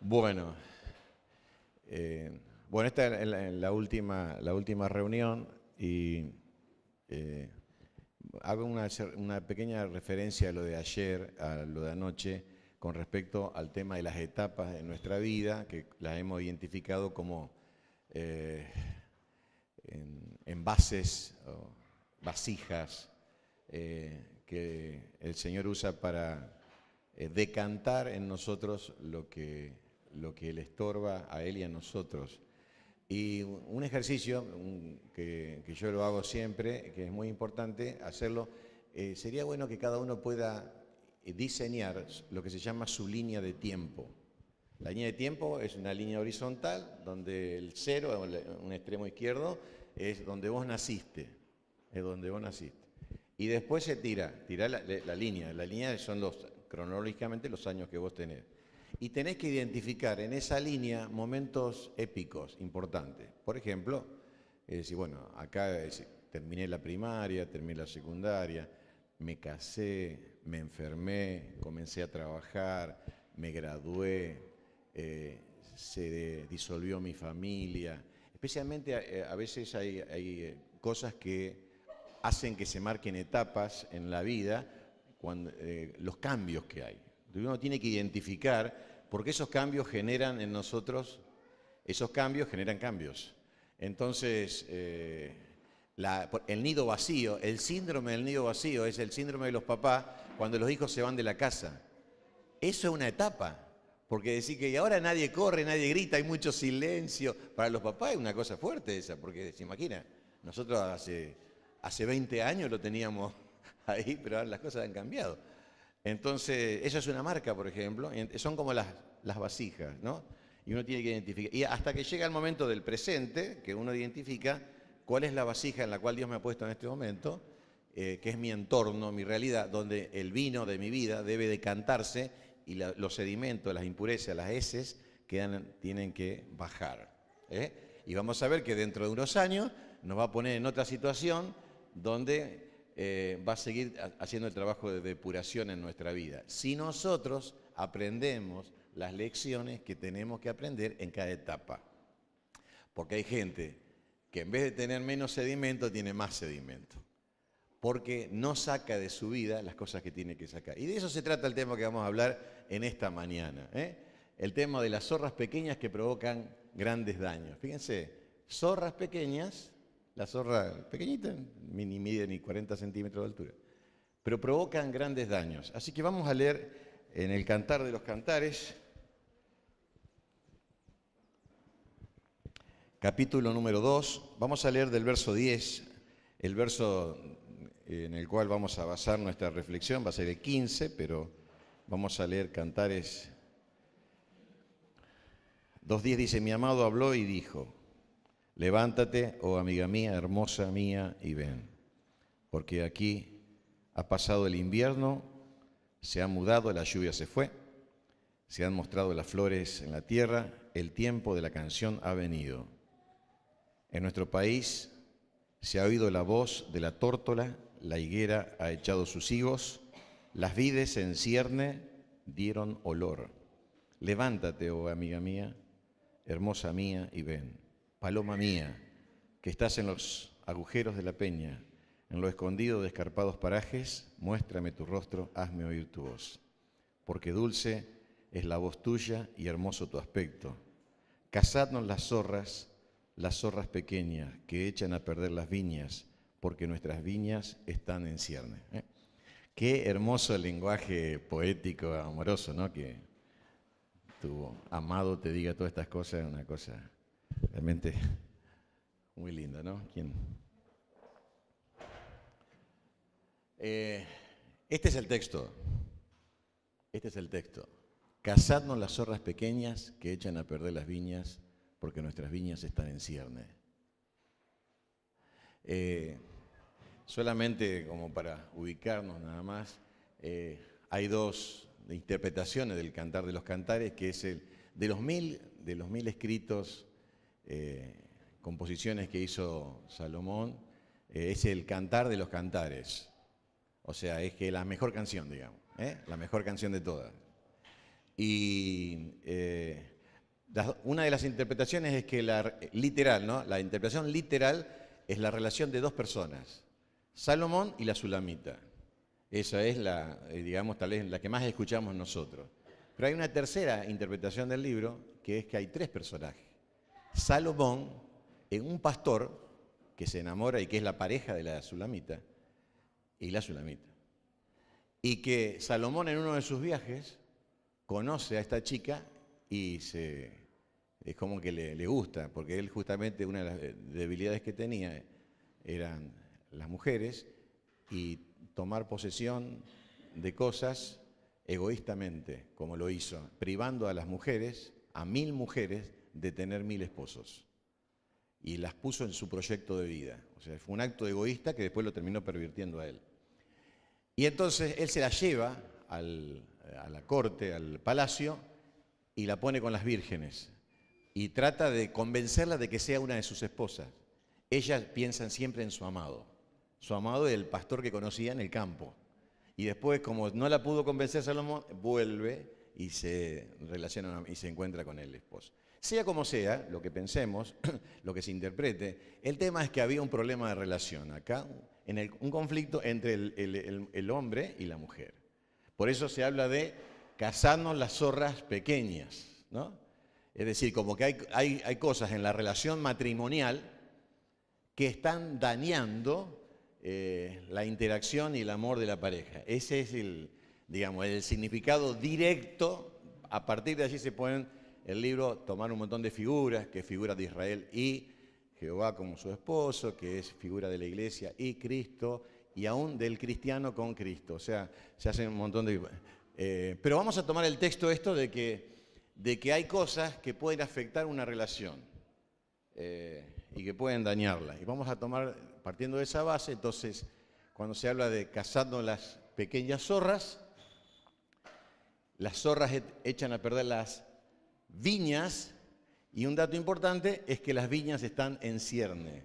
Bueno, bueno, esta es la última reunión y eh, hago una pequeña referencia a lo de ayer, a lo de anoche, con respecto al tema de las etapas de nuestra vida, que las hemos identificado como eh, envases o vasijas que el Señor usa para decantar en nosotros lo que le estorba a Él y a nosotros. Y un ejercicio que yo lo hago siempre, que es muy importante hacerlo, sería bueno que cada uno pueda diseñar lo que se llama su línea de tiempo. La línea de tiempo es una línea horizontal donde el cero, un extremo izquierdo, es donde vos naciste, es donde vos naciste. Y después se tira la línea. La línea son cronológicamente los años que vos tenés. Y tenés que identificar en esa línea momentos épicos, importantes. Por ejemplo, decir, bueno, acá terminé la primaria, terminé la secundaria, me casé, me enfermé, comencé a trabajar, me gradué, se disolvió mi familia. Especialmente a veces hay cosas que hacen que se marquen etapas en la vida, los cambios que hay. Uno tiene que identificar, porque esos cambios generan en nosotros, esos cambios generan cambios. Entonces, el nido vacío, el síndrome del nido vacío es el síndrome de los papás cuando los hijos se van de la casa. Eso es una etapa, porque decir que ahora nadie corre, nadie grita, hay mucho silencio. Para los papás es una cosa fuerte esa, porque se imagina, nosotros hace 20 años lo teníamos ahí, pero ahora las cosas han cambiado. Entonces, eso es una marca, por ejemplo, son como las vasijas, ¿no? Y uno tiene que identificar, y hasta que llega el momento del presente, que uno identifica cuál es la vasija en la cual Dios me ha puesto en este momento, que es mi entorno, mi realidad, donde el vino de mi vida debe decantarse y los sedimentos, las impurezas, las heces, tienen que bajar. Y vamos a ver que dentro de unos años nos va a poner en otra situación donde va a seguir haciendo el trabajo de depuración en nuestra vida. Si nosotros aprendemos las lecciones que tenemos que aprender en cada etapa. Porque hay gente que en vez de tener menos sedimento, tiene más sedimento. Porque no saca de su vida las cosas que tiene que sacar. Y de eso se trata el tema que vamos a hablar en esta mañana. El tema de las zorras pequeñas que provocan grandes daños. Fíjense, zorras pequeñas. La zorra pequeñita, ni mide ni 40 centímetros de altura, pero provocan grandes daños. Así que vamos a leer en el Cantar de los Cantares, capítulo número 2, vamos a leer del verso 10, el verso en el cual vamos a basar nuestra reflexión, va a ser el 15, pero vamos a leer Cantares 2:10, dice, mi amado habló y dijo, levántate, oh amiga mía, hermosa mía, y ven, porque aquí ha pasado el invierno, se ha mudado, la lluvia se fue, se han mostrado las flores en la tierra, el tiempo de la canción ha venido. En nuestro país se ha oído la voz de la tórtola, la higuera ha echado sus higos, las vides en cierne dieron olor. Levántate, oh amiga mía, hermosa mía, y ven. Paloma mía, que estás en los agujeros de la peña, en lo escondido de escarpados parajes, muéstrame tu rostro, hazme oír tu voz. Porque dulce es la voz tuya y hermoso tu aspecto. Cazadnos las zorras pequeñas que echan a perder las viñas, porque nuestras viñas están en cierne. Qué hermoso lenguaje poético, amoroso, ¿no? Que tu amado te diga todas estas cosas, es una cosa realmente muy linda, ¿no? Este es el texto. Este es el texto. Cazadnos las zorras pequeñas que echan a perder las viñas, porque nuestras viñas están en cierne. Solamente como para ubicarnos nada más, hay dos interpretaciones del Cantar de los Cantares, que es el de los mil escritos, composiciones que hizo Salomón, es el Cantar de los Cantares. O sea, es que la mejor canción, digamos, la mejor canción de todas. Y Una de las interpretaciones es que literal, ¿no? La interpretación literal es la relación de dos personas, Salomón y la Sulamita. Esa es digamos, tal vez la que más escuchamos nosotros. Pero hay una tercera interpretación del libro, que es que hay tres personajes. Salomón, un pastor que se enamora y que es la pareja de la Sulamita, y la Sulamita. Y que Salomón en uno de sus viajes conoce a esta chica y es como que le gusta, porque él justamente una de las debilidades que tenía eran las mujeres y tomar posesión de cosas egoístamente, como lo hizo, privando a las mujeres, a 1000 mujeres, de tener 1000 esposos. Y las puso en su proyecto de vida. O sea, fue un acto egoísta que después lo terminó pervirtiendo a él. Y entonces él se la lleva a la corte, al palacio, y la pone con las vírgenes. Y trata de convencerla de que sea una de sus esposas. Ellas piensan siempre en su amado. Su amado es el pastor que conocía en el campo. Y después, como no la pudo convencer Salomón, vuelve y se relaciona y se encuentra con el esposo. Sea como sea, lo que pensemos, lo que se interprete, el tema es que había un problema de relación acá, un conflicto entre el hombre y la mujer. Por eso se habla de cazarnos las zorras pequeñas, ¿no? Es decir, como que hay cosas en la relación matrimonial que están dañando la interacción y el amor de la pareja. Ese es digamos, el significado directo. A partir de allí se pueden, el libro, tomar un montón de figuras, que es figura de Israel y Jehová como su esposo, que es figura de la iglesia y Cristo, y aún del cristiano con Cristo. O sea, se hacen un montón de... pero vamos a tomar el texto esto de que hay cosas que pueden afectar una relación y que pueden dañarla. Y vamos a tomar, partiendo de esa base, entonces, cuando se habla de cazando las pequeñas zorras echan a perder las viñas, y un dato importante es que las viñas están en cierne,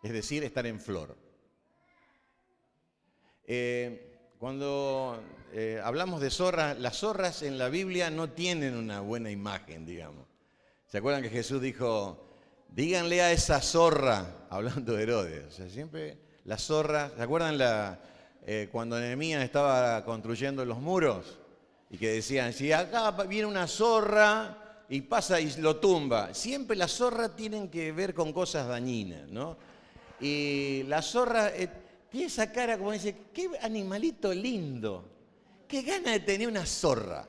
es decir, están en flor. Cuando hablamos de zorras, las zorras en la Biblia no tienen una buena imagen, digamos. ¿Se acuerdan que Jesús dijo, díganle a esa zorra, hablando de Herodes? O sea, siempre las zorras, ¿se acuerdan cuando Nehemías estaba construyendo los muros? Y que decían, si acá viene una zorra y pasa y lo tumba. Siempre las zorras tienen que ver con cosas dañinas, ¿no? Y la zorra tiene esa cara como dice, qué animalito lindo, qué gana de tener una zorra.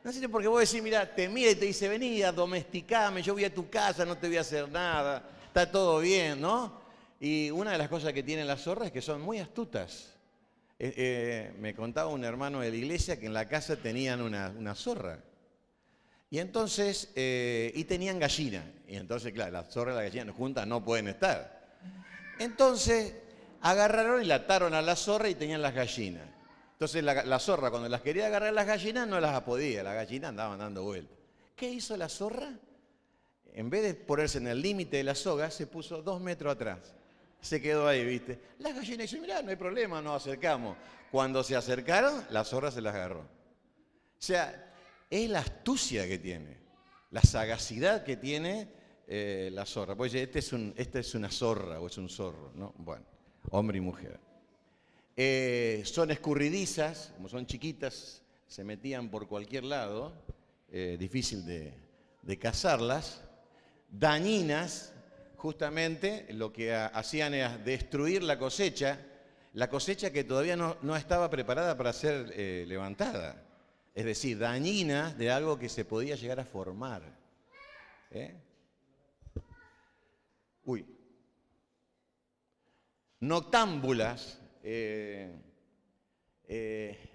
No sé, porque vos decís, mira, te mira y te dice, vení a domesticame, yo voy a tu casa, no te voy a hacer nada, está todo bien, ¿no? Y una de las cosas que tienen las zorras es que son muy astutas. Me contaba un hermano de la iglesia que en la casa tenían una zorra. Y entonces, y tenían gallina. Y entonces, claro, la zorra y la gallina juntas no pueden estar. Entonces, agarraron y la ataron a la zorra y tenían las gallinas. Entonces, la zorra, cuando las quería agarrar las gallinas, no las podía. Las gallinas andaban dando vueltas. ¿Qué hizo la zorra? En vez de ponerse en el límite de la soga, se puso 2 metros atrás. Se quedó ahí, ¿viste? Las gallinas dicen, mirá, no hay problema, nos acercamos. Cuando se acercaron, la zorra se las agarró. O sea, es la astucia que tiene, la sagacidad que tiene la zorra. Pues esta es una zorra o es un zorro, ¿no? Bueno, hombre y mujer. Son escurridizas, como son chiquitas, se metían por cualquier lado, difícil de cazarlas, dañinas. Justamente lo que hacían era destruir la cosecha que todavía no estaba preparada para ser levantada. Es decir, dañinas de algo que se podía llegar a formar. Noctámbulas.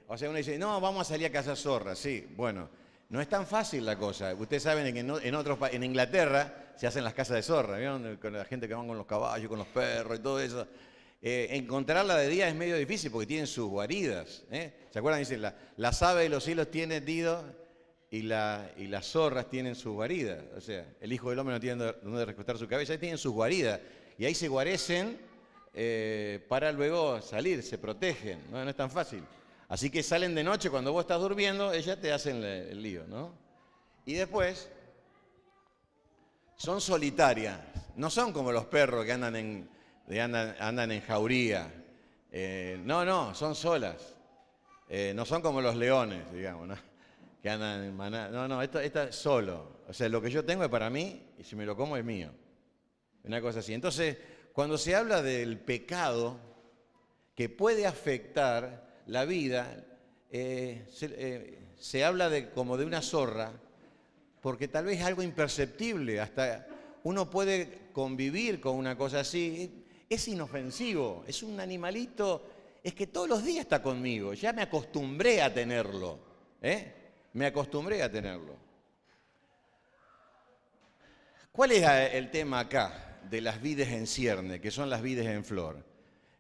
O sea, uno dice, no, vamos a salir a cazar zorras. Sí, bueno, no es tan fácil la cosa. Ustedes saben que en Inglaterra se hacen las casas de zorra, ¿vieron? Con la gente que van con los caballos, con los perros y todo eso. Encontrarla de día es medio difícil porque tienen sus guaridas. ¿Se acuerdan? Dicen, las aves de los cielos tienen nido y las zorras tienen sus guaridas. O sea, el Hijo del Hombre no tiene donde recostar su cabeza, ahí tienen sus guaridas. Y ahí se guarecen para luego salir, se protegen. No es tan fácil. Así que salen de noche cuando vos estás durmiendo, ellas te hacen el lío, ¿no? Y después son solitarias, no son como los perros que andan en jauría. No, son solas. No son como los leones, digamos, ¿no? Que andan en manada. No, esta es solo. O sea, lo que yo tengo es para mí y si me lo como es mío. Una cosa así. Entonces, cuando se habla del pecado que puede afectar la vida, se habla como de una zorra, porque tal vez es algo imperceptible, hasta uno puede convivir con una cosa así, es inofensivo, es un animalito, es que todos los días está conmigo, ya me acostumbré a tenerlo, me acostumbré a tenerlo. ¿Cuál es el tema acá de las vides en cierne, que son las vides en flor?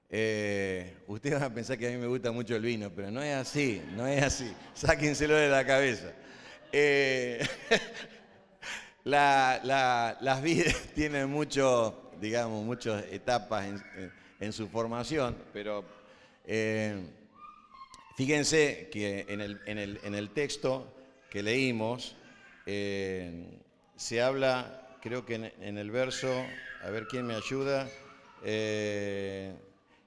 Ustedes van a pensar que a mí me gusta mucho el vino, pero no es así, no es así. Sáquenselo de la cabeza. Las vides tienen muchas etapas en su formación, pero fíjense que en el texto que leímos se habla, creo que en el verso, a ver quién me ayuda,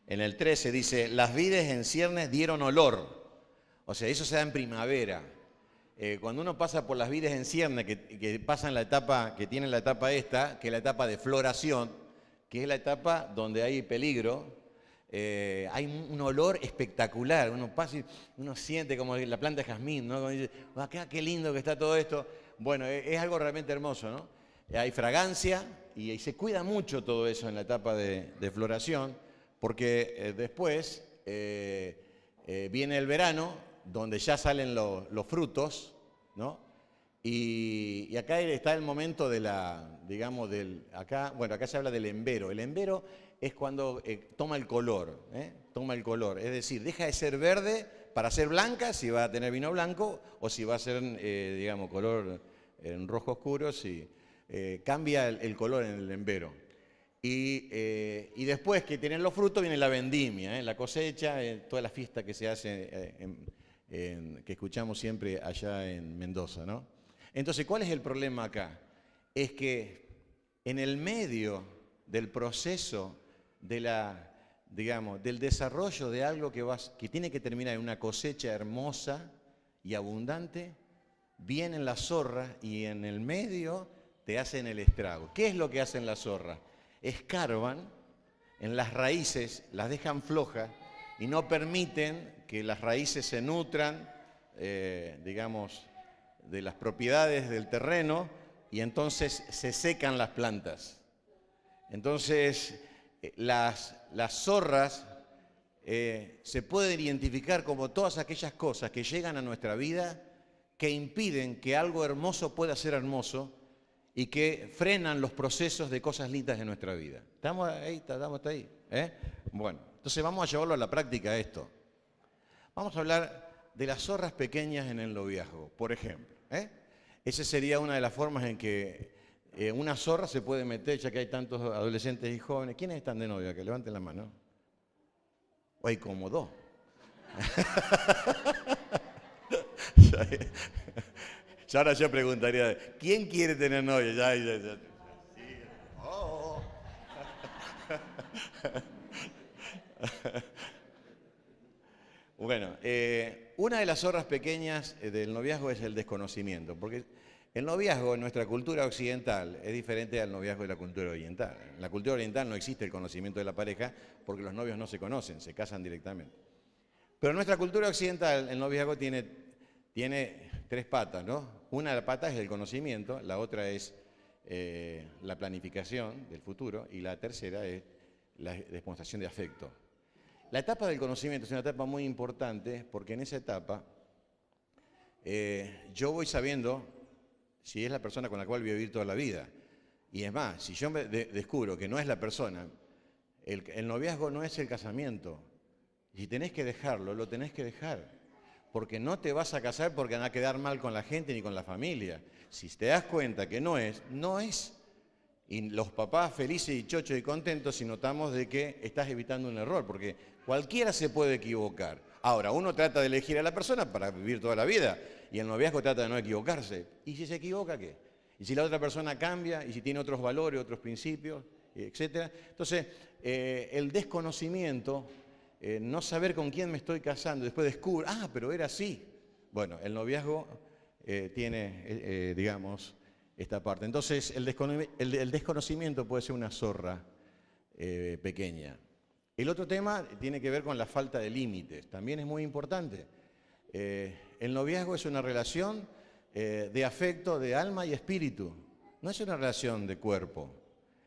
en el 13 dice, las vides en ciernes dieron olor. O sea, eso se da en primavera. Cuando uno pasa por las vides en cierne, que pasan la etapa, que tienen la etapa esta, que es la etapa de floración, que es la etapa donde hay peligro, hay un olor espectacular. Uno pasa y uno siente como la planta de jazmín, ¿no? Como dice, acá qué lindo que está todo esto. Bueno, es algo realmente hermoso, ¿no? Hay fragancia y se cuida mucho todo eso en la etapa de floración, porque después viene el verano, donde ya salen los frutos, ¿no? Y acá está el momento de acá se habla del embero. El embero es cuando toma el color, es decir, deja de ser verde para ser blanca, si va a tener vino blanco, o si va a ser, color en rojo oscuro, si cambia el color en el embero. Y después que tienen los frutos viene la vendimia, la cosecha, toda la fiesta que se hace, que escuchamos siempre allá en Mendoza, ¿no? Entonces, ¿cuál es el problema acá? Es que en el medio del proceso del desarrollo de algo que tiene que terminar en una cosecha hermosa y abundante, vienen las zorras y en el medio te hacen el estrago. ¿Qué es lo que hacen las zorras? Escarban en las raíces, las dejan flojas y no permiten que las raíces se nutran, de las propiedades del terreno, y entonces se secan las plantas. Entonces, las zorras se pueden identificar como todas aquellas cosas que llegan a nuestra vida que impiden que algo hermoso pueda ser hermoso y que frenan los procesos de cosas lindas de nuestra vida. ¿Estamos ahí? ¿Estamos hasta ahí? Bueno, entonces vamos a llevarlo a la práctica esto. Vamos a hablar de las zorras pequeñas en el noviazgo, por ejemplo. Esa sería una de las formas en que una zorra se puede meter, ya que hay tantos adolescentes y jóvenes. ¿Quiénes están de novia? Que levanten la mano. O hay como dos. Ya ahora yo preguntaría, ¿quién quiere tener novia? Ya. Sí. Oh. Bueno, una de las zorras pequeñas del noviazgo es el desconocimiento, porque el noviazgo en nuestra cultura occidental es diferente al noviazgo de la cultura oriental. En la cultura oriental no existe el conocimiento de la pareja porque los novios no se conocen, se casan directamente. Pero en nuestra cultura occidental el noviazgo tiene tres patas, ¿no? Una de las patas es el conocimiento, la otra es la planificación del futuro y la tercera es la demostración de afecto. La etapa del conocimiento es una etapa muy importante porque en esa etapa yo voy sabiendo si es la persona con la cual voy a vivir toda la vida. Y es más, si yo descubro que no es la persona, el noviazgo no es el casamiento. Si tenés que dejarlo, lo tenés que dejar. Porque no te vas a casar porque van a quedar mal con la gente ni con la familia. Si te das cuenta que no es, no es. Y los papás felices y chochos y contentos si notamos de que estás evitando un error, porque cualquiera se puede equivocar. Ahora, uno trata de elegir a la persona para vivir toda la vida y el noviazgo trata de no equivocarse. ¿Y si se equivoca, qué? ¿Y si la otra persona cambia? ¿Y si tiene otros valores, otros principios, etcétera? Entonces, el desconocimiento, no saber con quién me estoy casando, después descubro, pero era así. Bueno, el noviazgo tiene, digamos, esta parte. Entonces, el desconocimiento puede ser una zorra pequeña. El otro tema tiene que ver con la falta de límites. También es muy importante. El noviazgo es una relación de afecto, de alma y espíritu. No es una relación de cuerpo.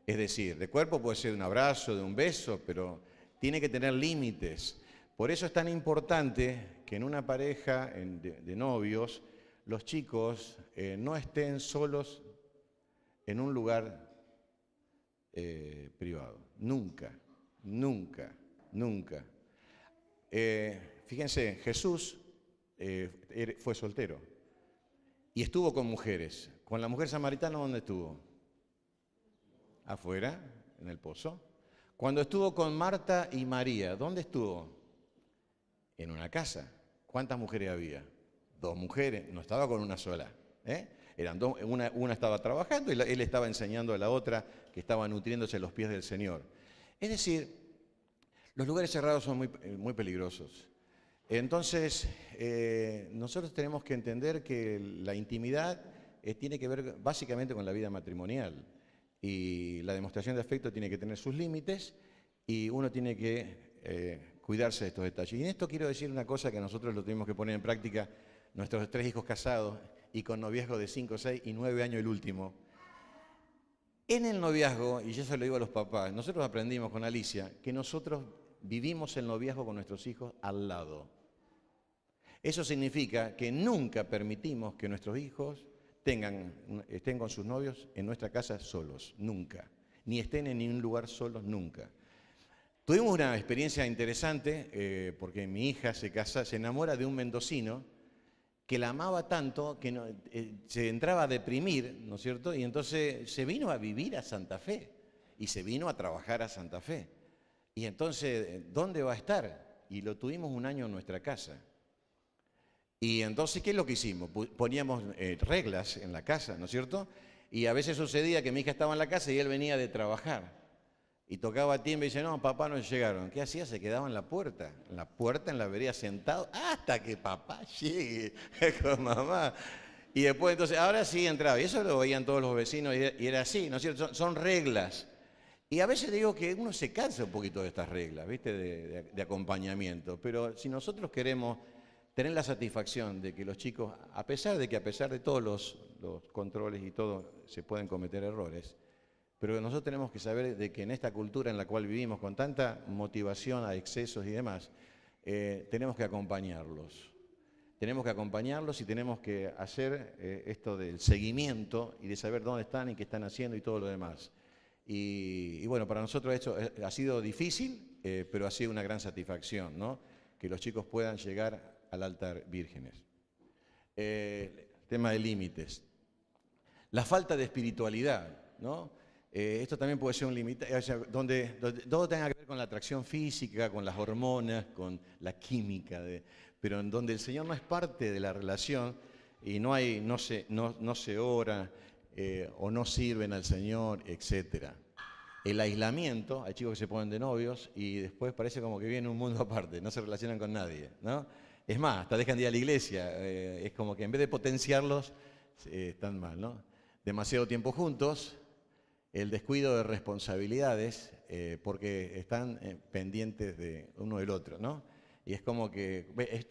Es decir, de cuerpo puede ser de un abrazo, de un beso, pero tiene que tener límites. Por eso es tan importante que en una pareja de novios, los chicos no estén solos en un lugar privado. Nunca, nunca, nunca. Fíjense, Jesús fue soltero y estuvo con mujeres. Con la mujer samaritana, ¿dónde estuvo? Afuera, en el pozo. Cuando estuvo con Marta y María, ¿dónde estuvo? En una casa. ¿Cuántas mujeres había? 2 mujeres, no estaba con una sola. Eran dos, una estaba trabajando y él estaba enseñando a la otra que estaba nutriéndose los pies del Señor. Es decir, los lugares cerrados son muy peligrosos. Entonces, nosotros tenemos que entender que la intimidad tiene que ver básicamente con la vida matrimonial. Y la demostración de afecto tiene que tener sus límites y uno tiene que cuidarse de estos detalles. Y en esto quiero decir una cosa que nosotros lo tenemos que poner en práctica, nuestros 3 hijos casados y con noviazgo de 5, 6 y 9 años el último. En el noviazgo, y yo se lo digo a los papás, nosotros aprendimos con Alicia que nosotros vivimos el noviazgo con nuestros hijos al lado. Eso significa que nunca permitimos que nuestros hijos estén con sus novios en nuestra casa solos, nunca. Ni estén en ningún lugar solos, nunca. Tuvimos una experiencia interesante porque mi hija se enamora de un mendocino que la amaba tanto que se entraba a deprimir, ¿no es cierto? Y entonces se vino a vivir a Santa Fe y se vino a trabajar a Santa Fe. Y entonces, ¿dónde va a estar? Y lo tuvimos un año en nuestra casa. Y entonces, ¿qué es lo que hicimos? Poníamos reglas en la casa, ¿no es cierto? Y a veces sucedía que mi hija estaba en la casa y él venía de trabajar. Y tocaba timbre y dice, no, papá no llegaron. ¿Qué hacía? Se quedaba en la puerta, en la vereda sentado, hasta que papá llegue con mamá. Y después entonces, ahora sí entraba. Y eso lo veían todos los vecinos y era así, ¿no es cierto? Son reglas. Y a veces digo que uno se cansa un poquito de estas reglas, ¿viste? De acompañamiento. Pero si nosotros queremos tener la satisfacción de que los chicos, a pesar de todos los controles y todo, se pueden cometer errores, pero nosotros tenemos que saber de que en esta cultura en la cual vivimos, con tanta motivación a excesos y demás, tenemos que acompañarlos. Tenemos que acompañarlos y tenemos que hacer esto del seguimiento y de saber dónde están y qué están haciendo y todo lo demás. Y bueno, para nosotros esto ha sido difícil, pero ha sido una gran satisfacción, ¿no? Que los chicos puedan llegar al altar vírgenes. Tema de límites. La falta de espiritualidad, ¿no? Esto también puede ser un límite, o sea, donde todo tenga que ver con la atracción física, con las hormonas, con la química, pero en donde el Señor no es parte de la relación y no se ora o no sirven al Señor, etc. El aislamiento, hay chicos que se ponen de novios y después parece como que viven en un mundo aparte, no se relacionan con nadie, ¿no? Es más, hasta dejan de ir a la iglesia, es como que en vez de potenciarlos, están mal, ¿no? Demasiado tiempo juntos, el descuido de responsabilidades, porque están pendientes de uno del otro, ¿no? Y es como que,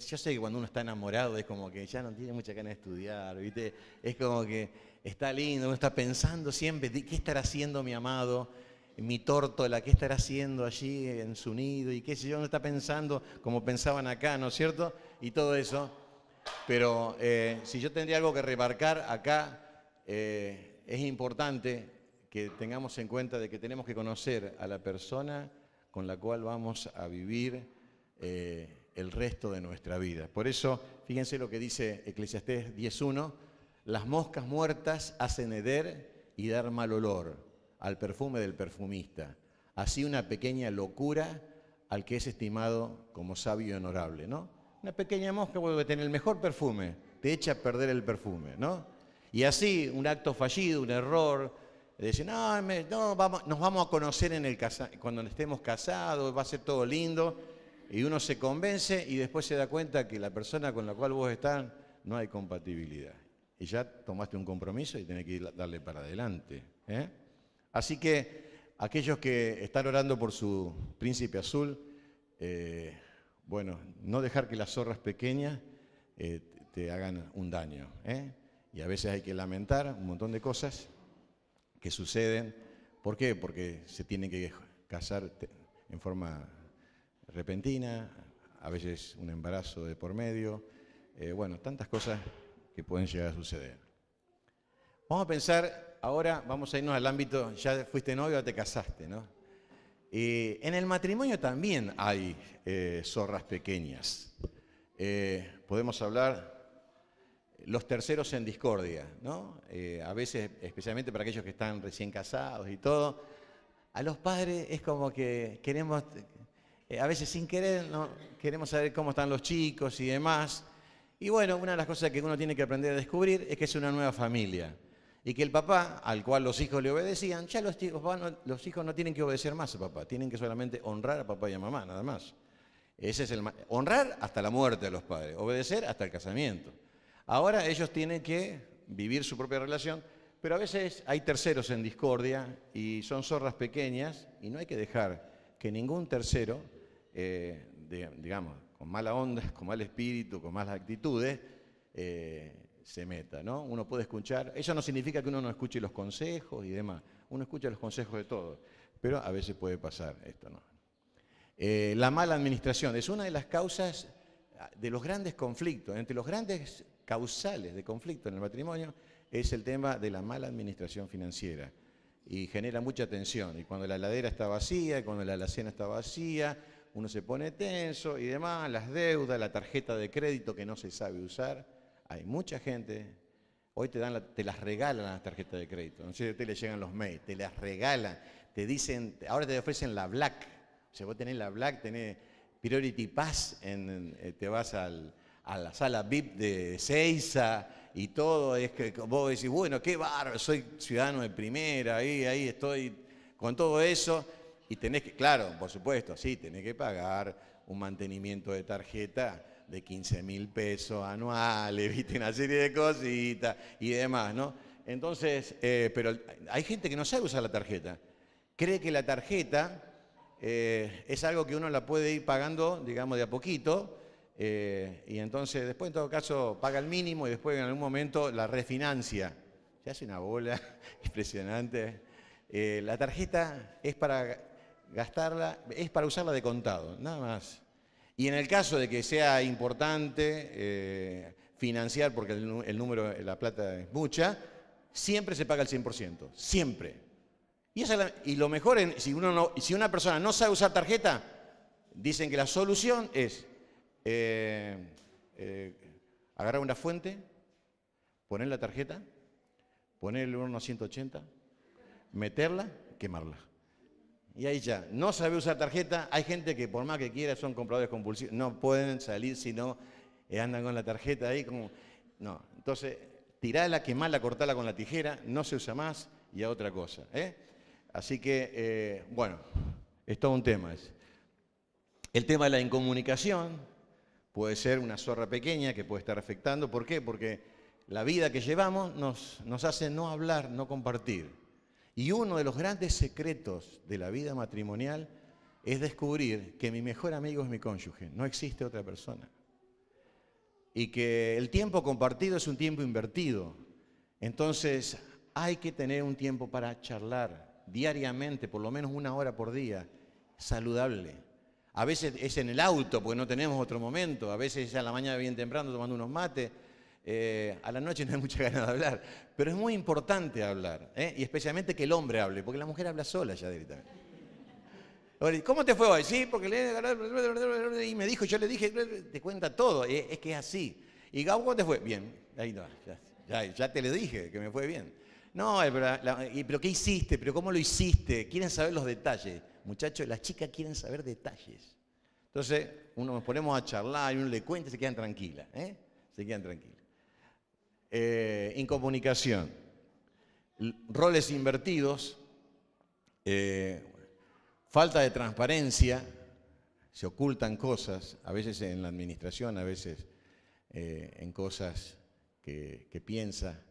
yo sé que cuando uno está enamorado es como que ya no tiene mucha ganas de estudiar, ¿viste? Es como que está lindo, uno está pensando siempre, ¿qué estará haciendo mi amado? Mi tórtola, ¿qué estará haciendo allí en su nido? Y qué sé yo, uno está pensando como pensaban acá, ¿no es cierto? Y todo eso. Pero si yo tendría algo que remarcar acá, es importante que tengamos en cuenta de que tenemos que conocer a la persona con la cual vamos a vivir el resto de nuestra vida. Por eso, fíjense lo que dice Eclesiastés 10.1, las moscas muertas hacen heder y dar mal olor al perfume del perfumista. Así una pequeña locura al que es estimado como sabio y honorable, ¿no? Una pequeña mosca puede tener el mejor perfume, te echa a perder el perfume, ¿no? Y así, un acto fallido, un error, dicen, no, nos vamos a conocer cuando estemos casados, va a ser todo lindo, y uno se convence y después se da cuenta que la persona con la cual vos estás no hay compatibilidad. Y ya tomaste un compromiso y tenés que darle para adelante, ¿eh? Así que aquellos que están orando por su príncipe azul, bueno, no dejar que las zorras pequeñas te hagan un daño, ¿eh? Y a veces hay que lamentar un montón de cosas que suceden. ¿Por qué? Porque se tienen que casar en forma repentina, a veces un embarazo de por medio, bueno, tantas cosas que pueden llegar a suceder. Vamos a pensar, ahora vamos a irnos al ámbito, ya fuiste novio, ya te casaste, ¿no? En el matrimonio también hay zorras pequeñas. Podemos hablar los terceros en discordia, ¿no? A veces, especialmente para aquellos que están recién casados y todo, a los padres es como que queremos, a veces sin querer, ¿no? Queremos saber cómo están los chicos y demás. Y bueno, una de las cosas que uno tiene que aprender a descubrir es que es una nueva familia. Y que el papá, al cual los hijos le obedecían, ya los hijos no tienen que obedecer más a papá, tienen que solamente honrar a papá y a mamá, nada más. Ese es honrar hasta la muerte de los padres, obedecer hasta el casamiento. Ahora ellos tienen que vivir su propia relación, pero a veces hay terceros en discordia y son zorras pequeñas y no hay que dejar que ningún tercero, digamos, con mala onda, con mal espíritu, con malas actitudes, se meta, ¿no? Uno puede escuchar, eso no significa que uno no escuche los consejos y demás, uno escucha los consejos de todos, pero a veces puede pasar esto, ¿no? La mala administración es una de las causas de los grandes conflictos, entre los grandes causales de conflicto en el matrimonio es el tema de la mala administración financiera y genera mucha tensión, y cuando la heladera está vacía, y cuando la alacena está vacía, uno se pone tenso y demás, las deudas, la tarjeta de crédito que no se sabe usar. Hay mucha gente, hoy te las regalan las tarjetas de crédito, no sé si a usted le llegan los mails, te las regalan, te dicen, ahora te ofrecen la Black, o sea, vos tenés la Black, tenés Priority Pass, te vas a la sala VIP de Seiza y todo, es que vos decís, bueno, qué bárbaro, soy ciudadano de primera, ahí estoy con todo eso, y tenés que, claro, por supuesto, sí, tenés que pagar un mantenimiento de tarjeta de 15.000 pesos anuales, ¿viste? Una serie de cositas y demás, ¿no? Entonces, pero hay gente que no sabe usar la tarjeta. Cree que la tarjeta es algo que uno la puede ir pagando, digamos, de a poquito, y entonces después en todo caso paga el mínimo y después en algún momento la refinancia. Se hace una bola impresionante. La tarjeta es para gastarla, es para usarla de contado, nada más. Y en el caso de que sea importante financiar, porque el número, la plata es mucha, siempre se paga el 100%, siempre. Y lo mejor, si una persona no sabe usar tarjeta, dicen que la solución es agarrar una fuente, poner la tarjeta, poner el horno a 180, meterla, quemarla. Y ahí ya, no sabe usar tarjeta, hay gente que por más que quiera son compradores compulsivos, no pueden salir si no andan con la tarjeta ahí como... No, entonces tirala, quemarla, cortala con la tijera, no se usa más y a otra cosa, ¿eh? Así que, bueno, es todo un tema. El tema de la incomunicación puede ser una zorra pequeña que puede estar afectando. ¿Por qué? Porque la vida que llevamos nos hace no hablar, no compartir. Y uno de los grandes secretos de la vida matrimonial es descubrir que mi mejor amigo es mi cónyuge, no existe otra persona. Y que el tiempo compartido es un tiempo invertido. Entonces hay que tener un tiempo para charlar diariamente, por lo menos 1 hora por día, saludable. A veces es en el auto, porque no tenemos otro momento, a veces es a la mañana bien temprano tomando unos mates. A la noche no hay mucha ganas de hablar, pero es muy importante hablar, y especialmente que el hombre hable, porque la mujer habla sola ya directamente. ¿Cómo te fue hoy? Sí, porque y me dijo, yo le dije, te cuenta todo, es que es así. Y ¿cómo te fue? Bien, ahí no, ya te le dije que me fue bien. No, pero ¿qué hiciste? ¿Pero cómo lo hiciste? Quieren saber los detalles. Muchachos, las chicas quieren saber detalles. Entonces, nos ponemos a charlar y uno le cuenta y se quedan tranquilas, ¿eh? Se quedan tranquilas. Incomunicación, roles invertidos, falta de transparencia, se ocultan cosas, a veces en la administración, a veces en cosas que piensa,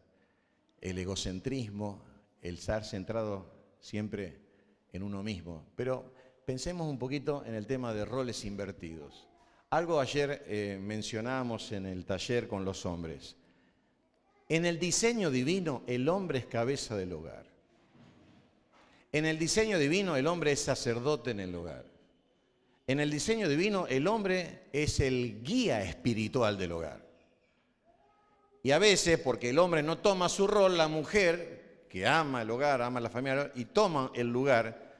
el egocentrismo, el estar centrado siempre en uno mismo. Pero pensemos un poquito en el tema de roles invertidos. Algo ayer mencionábamos en el taller con los hombres. En el diseño divino, el hombre es cabeza del hogar. En el diseño divino, el hombre es sacerdote en el hogar. En el diseño divino, el hombre es el guía espiritual del hogar. Y a veces, porque el hombre no toma su rol, la mujer, que ama el hogar, ama la familia, y toma el lugar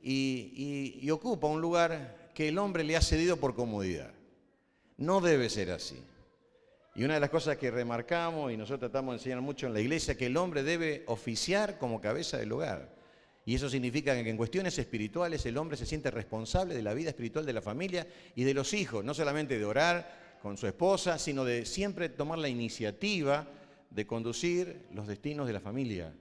y ocupa un lugar que el hombre le ha cedido por comodidad. No debe ser así. Y una de las cosas que remarcamos y nosotros tratamos de enseñar mucho en la iglesia es que el hombre debe oficiar como cabeza del hogar. Y eso significa que en cuestiones espirituales el hombre se siente responsable de la vida espiritual de la familia y de los hijos, no solamente de orar con su esposa, sino de siempre tomar la iniciativa de conducir los destinos de la familia.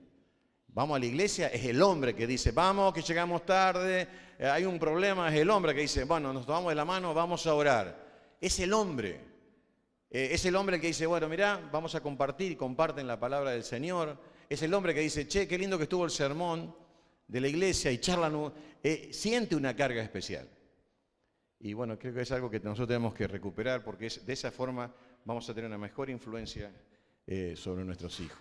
Vamos a la iglesia, es el hombre que dice, vamos que llegamos tarde, hay un problema, es el hombre que dice, bueno, nos tomamos de la mano, vamos a orar. Es el hombre. Es el hombre que dice, bueno, mirá, vamos a compartir y comparten la palabra del Señor. Es el hombre que dice, che, qué lindo que estuvo el sermón de la iglesia y charlan, siente una carga especial. Y bueno, creo que es algo que nosotros tenemos que recuperar porque de esa forma vamos a tener una mejor influencia sobre nuestros hijos.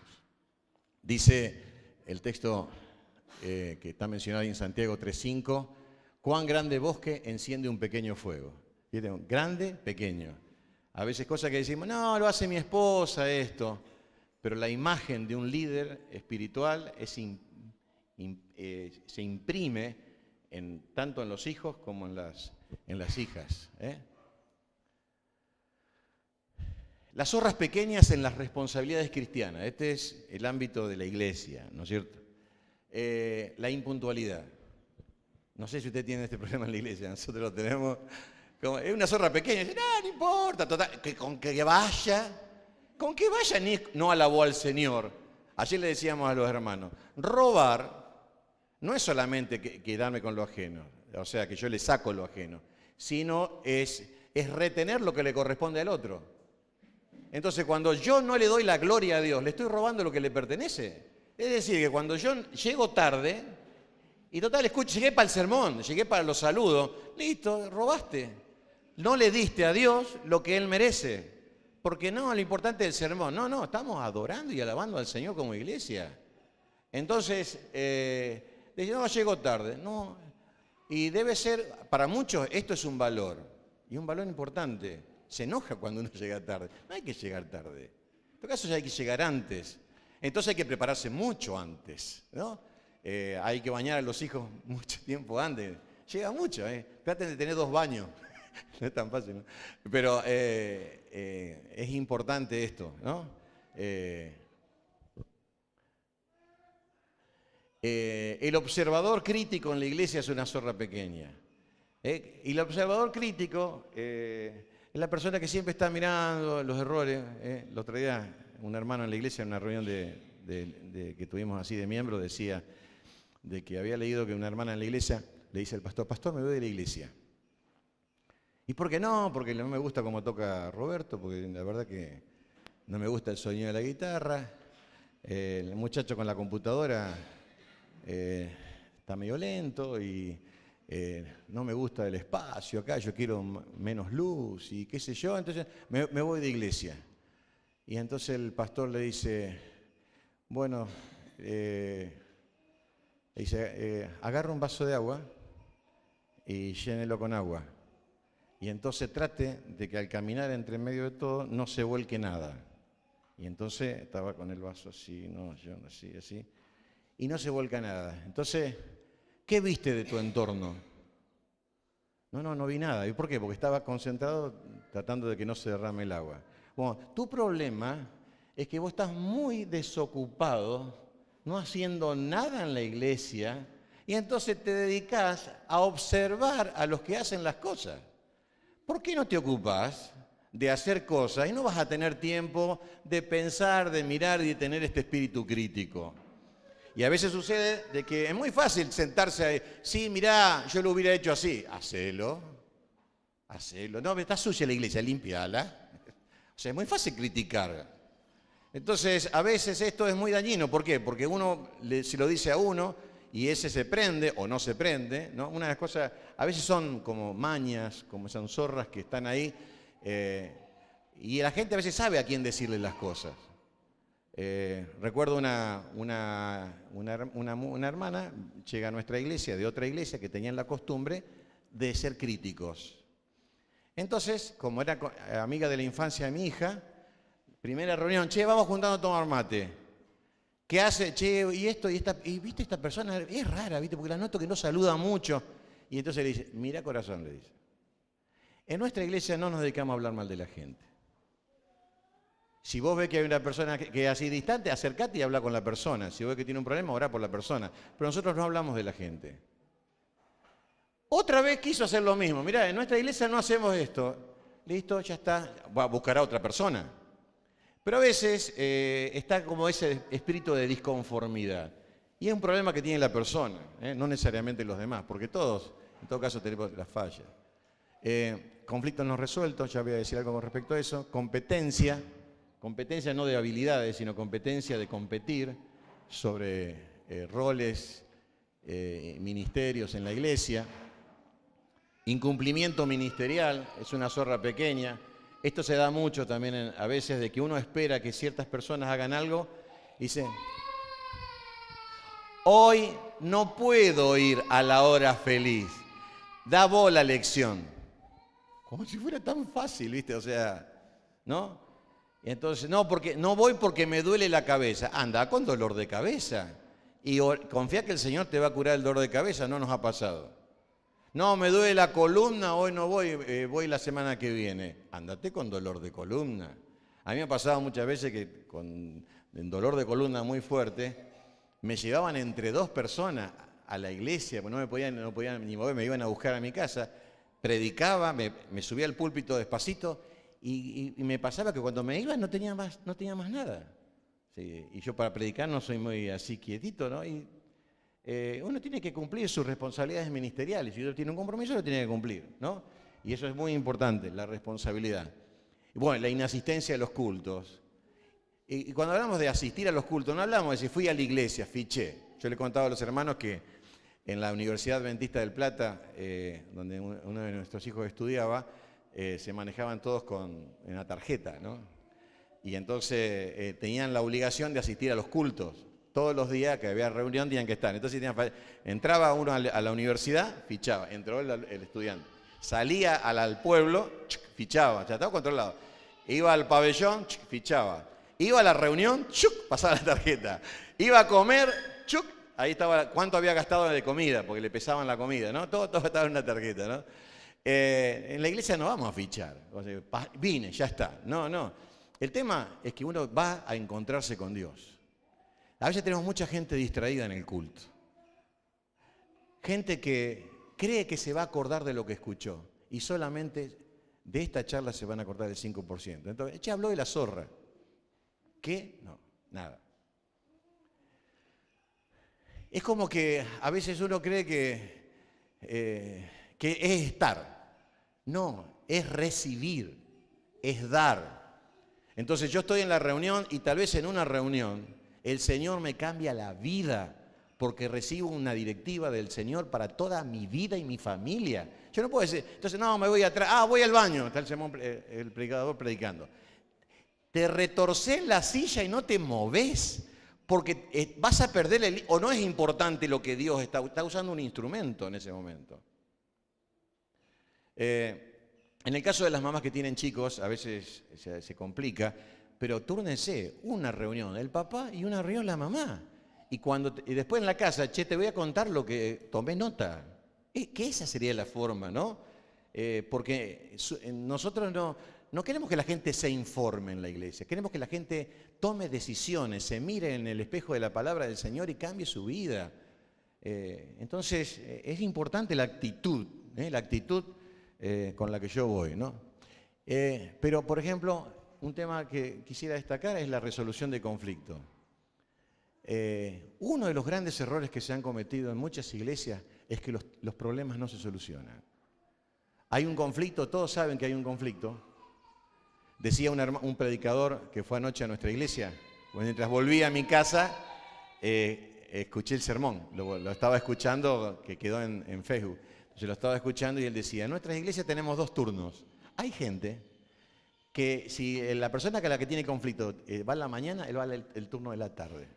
Dice el texto que está mencionado ahí en Santiago 3:5, cuán grande bosque enciende un pequeño fuego. ¿Viste? Grande, pequeño. A veces cosas que decimos, no, lo hace mi esposa esto, pero la imagen de un líder espiritual se imprime tanto en los hijos como en las hijas. Las zorras pequeñas en las responsabilidades cristianas. Este es el ámbito de la iglesia, ¿no es cierto? La impuntualidad. No sé si usted tiene este problema en la iglesia, nosotros lo tenemos. Es una zorra pequeña, dice, no importa, total, con que vaya, no alabó al Señor. Ayer le decíamos a los hermanos, robar no es solamente quedarme con lo ajeno, o sea, que yo le saco lo ajeno, sino es retener lo que le corresponde al otro. Entonces, cuando yo no le doy la gloria a Dios, le estoy robando lo que le pertenece. Es decir, que cuando yo llego tarde, y total, escucha, llegué para el sermón, llegué para los saludos, listo, robaste. No le diste a Dios lo que Él merece. Porque no, lo importante es el sermón. No, estamos adorando y alabando al Señor como iglesia. Entonces, dice, no, llego tarde. No. Y debe ser, para muchos, esto es un valor. Y un valor importante. Se enoja cuando uno llega tarde. No hay que llegar tarde. En todo caso, ya hay que llegar antes. Entonces hay que prepararse mucho antes, ¿no? Hay que bañar a los hijos mucho tiempo antes. Llega mucho, Traten de tener 2 baños. No es tan fácil, ¿no? Pero es importante esto, ¿no? El observador crítico en la iglesia es una zorra pequeña. Y el observador crítico es la persona que siempre está mirando los errores. El otro día, un hermano en la iglesia, en una reunión que tuvimos así de miembros, decía de que había leído que una hermana en la iglesia le dice al pastor, pastor, me voy de la iglesia. ¿Y por qué no? Porque no me gusta cómo toca Roberto, porque la verdad que no me gusta el sonido de la guitarra. El muchacho con la computadora está medio lento y no me gusta el espacio acá, yo quiero menos luz y qué sé yo, entonces me voy de iglesia. Y entonces el pastor le dice, bueno, agarra un vaso de agua y llénelo con agua. Y entonces trate de que al caminar entre medio de todo no se vuelque nada. Y entonces estaba con el vaso así, no, yo así, así. Y no se vuelca nada. Entonces, ¿qué viste de tu entorno? No vi nada. ¿Y por qué? Porque estaba concentrado tratando de que no se derrame el agua. Bueno, tu problema es que vos estás muy desocupado, no haciendo nada en la iglesia, y entonces te dedicás a observar a los que hacen las cosas. ¿por qué no te ocupas de hacer cosas y no vas a tener tiempo de pensar, de mirar y de tener este espíritu crítico? Y a veces sucede de que es muy fácil sentarse ahí. Sí, mirá, yo lo hubiera hecho así. Hacelo. No, está sucia la iglesia, límpiala. O sea, es muy fácil criticar. Entonces, a veces esto es muy dañino. ¿Por qué? Porque uno se lo dice a uno y ese se prende o no se prende, ¿no? Una de las cosas, a veces son como mañas, como son zorras que están ahí, y la gente a veces sabe a quién decirle las cosas. Recuerdo una hermana, llega a nuestra iglesia, de otra iglesia, que tenían la costumbre de ser críticos. Entonces, como era amiga de la infancia de mi hija, primera reunión, che, vamos juntando a tomar mate. ¿Qué hace? Che, y esto, y viste, esta persona es rara, viste, porque la noto que no saluda mucho. Y entonces le dice, mira corazón, le dice, en nuestra iglesia no nos dedicamos a hablar mal de la gente. Si vos ves que hay una persona que es así distante, acercate y habla con la persona. Si vos ves que tiene un problema, orá por la persona. Pero nosotros no hablamos de la gente. Otra vez quiso hacer lo mismo. Mirá, en nuestra iglesia no hacemos esto. Listo, ya está. Va a buscar a otra persona. Pero a veces está como ese espíritu de disconformidad. Y es un problema que tiene la persona, no necesariamente los demás, porque todos, en todo caso, tenemos las fallas. Conflictos no resueltos, ya voy a decir algo con respecto a eso. Competencia no de habilidades, sino competencia de competir sobre roles, ministerios en la iglesia. Incumplimiento ministerial, es una zorra pequeña. Esto se da mucho también a veces de que uno espera que ciertas personas hagan algo y dice, hoy no puedo ir a la hora feliz, da vos la lección. Como si fuera tan fácil, ¿viste? O sea, ¿no? Y entonces, no voy porque me duele la cabeza. Anda con dolor de cabeza y confía que el Señor te va a curar el dolor de cabeza, no nos ha pasado. No, me duele la columna, hoy no voy, voy la semana que viene. Ándate con dolor de columna. A mí me ha pasado muchas veces que con dolor de columna muy fuerte, me llevaban entre dos personas a la iglesia, porque no podían ni mover, me iban a buscar a mi casa, predicaba, me subía al púlpito despacito y me pasaba que cuando me iba no tenía más nada. Sí, y yo para predicar no soy muy así quietito, ¿no? Y, uno tiene que cumplir sus responsabilidades ministeriales. Si uno tiene un compromiso, lo tiene que cumplir, ¿no? Y eso es muy importante, la responsabilidad. Y bueno, la inasistencia a los cultos. Y cuando hablamos de asistir a los cultos, no hablamos de si fui a la iglesia, fiché. Yo le contaba a los hermanos que en la Universidad Adventista del Plata, donde uno de nuestros hijos estudiaba, se manejaban todos en la tarjeta, ¿no? Y entonces tenían la obligación de asistir a los cultos. Todos los días que había reunión tenían que estar. Entonces entraba uno a la universidad, fichaba. Entró el estudiante. Salía al pueblo, fichaba. Ya estaba controlado. Iba al pabellón, fichaba. Iba a la reunión, pasaba la tarjeta. Iba a comer, ahí estaba cuánto había gastado de comida, porque le pesaban la comida, ¿no? Todo estaba en una tarjeta, ¿no? En la iglesia no vamos a fichar. O sea, vine, ya está. No. El tema es que uno va a encontrarse con Dios. A veces tenemos mucha gente distraída en el culto. Gente que cree que se va a acordar de lo que escuchó y solamente de esta charla se van a acordar el 5%. Entonces, habló de la zorra. ¿Qué? No, nada. Es como que a veces uno cree que es estar. No, es recibir, es dar. Entonces yo estoy en la reunión y tal vez en una reunión el Señor me cambia la vida porque recibo una directiva del Señor para toda mi vida y mi familia. Yo no puedo decir, entonces no, me voy atrás, voy al baño, está el predicador predicando. Te retorcés en la silla y no te movés porque vas a perder o no es importante lo que Dios está usando un instrumento en ese momento. En el caso de las mamás que tienen chicos, a veces se complica, pero túrnense una reunión el papá y una reunión la mamá. Y después en la casa, te voy a contar lo que tomé nota. Que esa sería la forma, ¿no? Porque nosotros no queremos que la gente se informe en la iglesia, queremos que la gente tome decisiones, se mire en el espejo de la palabra del Señor y cambie su vida. Entonces, es importante la actitud con la que yo voy, ¿no? Pero, por ejemplo, un tema que quisiera destacar es la resolución de conflictos. Uno de los grandes errores que se han cometido en muchas iglesias es que los problemas no se solucionan. Hay un conflicto, todos saben que hay un conflicto. Decía un predicador que fue anoche a nuestra iglesia, mientras volvía a mi casa, escuché el sermón, lo estaba escuchando, que quedó en Facebook. Yo lo estaba escuchando y él decía, en nuestras iglesias tenemos 2 turnos. Hay gente que si la persona con la que tiene conflicto va a la mañana, él va el turno de la tarde.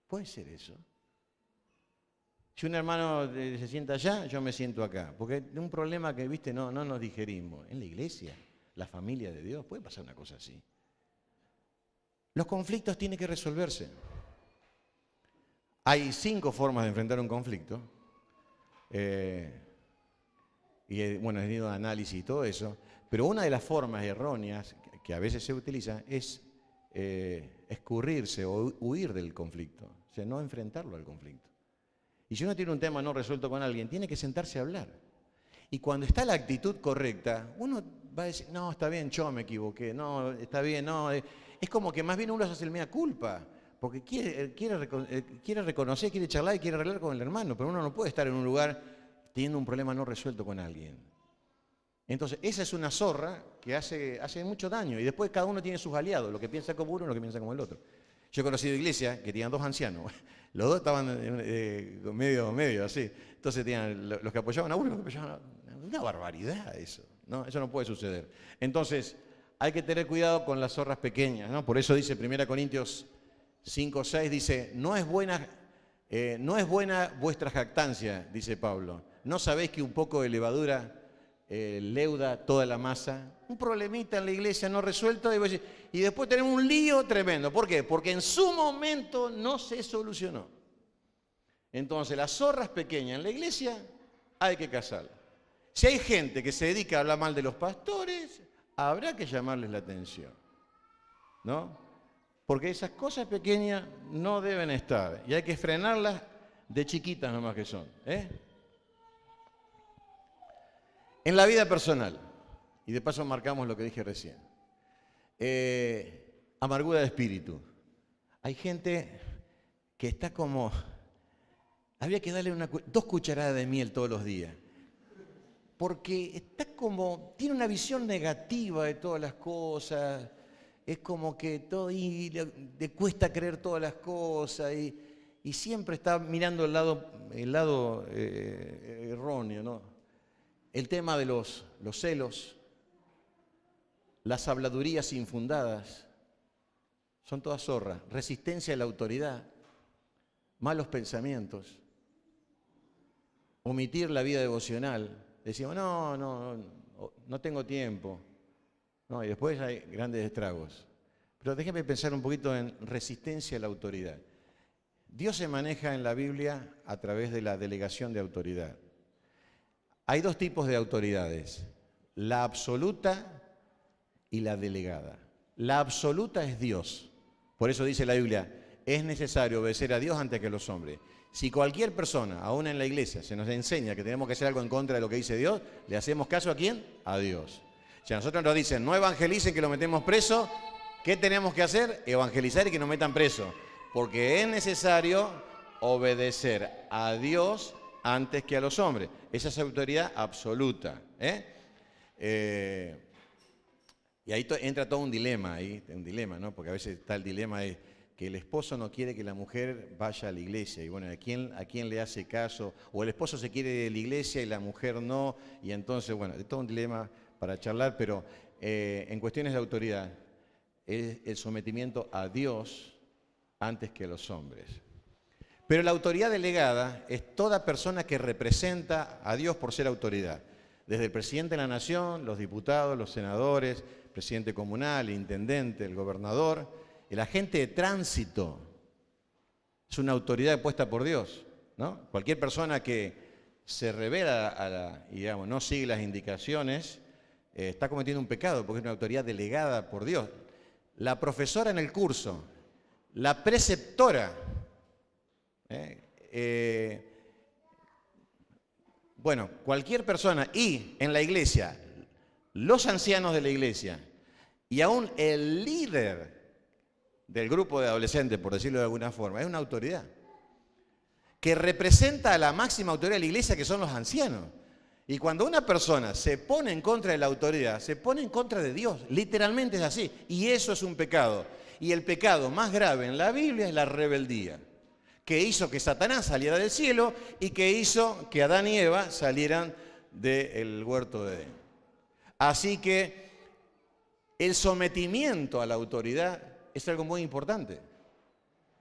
¿Puede ser eso? Si un hermano se sienta allá, yo me siento acá. Porque es un problema que, viste, no nos digerimos. En la iglesia, la familia de Dios, puede pasar una cosa así. Los conflictos tienen que resolverse. Hay 5 formas de enfrentar un conflicto. Bueno, he tenido análisis y todo eso. Pero una de las formas erróneas que a veces se utiliza es escurrirse o huir del conflicto. O sea, no enfrentarlo al conflicto. Y si uno tiene un tema no resuelto con alguien, tiene que sentarse a hablar. Y cuando está la actitud correcta, uno va a decir, no, está bien, yo me equivoqué, no, está bien, no. Es como que más bien uno se hace el mea culpa, porque quiere reconocer, quiere charlar y quiere arreglar con el hermano, pero uno no puede estar en un lugar teniendo un problema no resuelto con alguien. Entonces, esa es una zorra que hace mucho daño, y después cada uno tiene sus aliados, lo que piensa como uno y lo que piensa como el otro. Yo he conocido iglesias que tenían 2 ancianos, los 2 estaban medio así. Entonces tenían los que apoyaban a uno y los que apoyaban a otro. Una barbaridad eso, ¿no? Eso no puede suceder. Entonces, hay que tener cuidado con las zorras pequeñas, ¿no? Por eso dice 1 Corintios 5:6, dice, no es buena vuestra jactancia, dice Pablo. ¿No sabéis que un poco de levadura leuda toda la masa? Un problemita en la iglesia no resuelto y después tenemos un lío tremendo. ¿Por qué? Porque en su momento no se solucionó. Entonces las zorras pequeñas en la iglesia hay que cazarlas. Si hay gente que se dedica a hablar mal de los pastores, habrá que llamarles la atención, ¿no? Porque esas cosas pequeñas no deben estar y hay que frenarlas de chiquitas nomás que son, En la vida personal, y de paso marcamos lo que dije recién, amargura de espíritu. Hay gente que está como, habría que darle 2 cucharadas de miel todos los días, porque está como, tiene una visión negativa de todas las cosas, es como que todo y le cuesta creer todas las cosas y siempre está mirando el lado erróneo, ¿no? El tema de los celos, las habladurías infundadas, son todas zorras. Resistencia a la autoridad, malos pensamientos, omitir la vida devocional. Decimos, no tengo tiempo. No, y después hay grandes estragos. Pero déjeme pensar un poquito en resistencia a la autoridad. Dios se maneja en la Biblia a través de la delegación de autoridad. Hay 2 tipos de autoridades, la absoluta y la delegada. La absoluta es Dios. Por eso dice la Biblia, es necesario obedecer a Dios antes que a los hombres. Si cualquier persona, aún en la iglesia, se nos enseña que tenemos que hacer algo en contra de lo que dice Dios, ¿le hacemos caso a quién? A Dios. Si a nosotros nos dicen, no evangelicen que lo metemos preso, ¿qué tenemos que hacer? Evangelizar y que nos metan preso. Porque es necesario obedecer a Dios antes que a los hombres. Esa es autoridad absoluta. Y ahí entra todo un dilema, ¿no? Porque a veces está el dilema de que el esposo no quiere que la mujer vaya a la iglesia. Y bueno, ¿a quién le hace caso? O el esposo se quiere de la iglesia y la mujer no. Y entonces, bueno, es todo un dilema para charlar, pero en cuestiones de autoridad es el sometimiento a Dios antes que a los hombres. Pero la autoridad delegada es toda persona que representa a Dios por ser autoridad. Desde el presidente de la nación, los diputados, los senadores, presidente comunal, el intendente, el gobernador, el agente de tránsito. Es una autoridad puesta por Dios, ¿no? Cualquier persona que se revela y digamos, no sigue las indicaciones, está cometiendo un pecado porque es una autoridad delegada por Dios. La profesora en el curso, la preceptora, Bueno, cualquier persona y en la iglesia, los ancianos de la iglesia y aún el líder del grupo de adolescentes, por decirlo de alguna forma, es una autoridad que representa a la máxima autoridad de la iglesia, que son los ancianos. Y cuando una persona se pone en contra de la autoridad, se pone en contra de Dios. Literalmente es así. Y eso es un pecado. Y el pecado más grave en la Biblia es la rebeldía, que hizo que Satanás saliera del cielo y que hizo que Adán y Eva salieran del huerto de Edén. Así que el sometimiento a la autoridad es algo muy importante.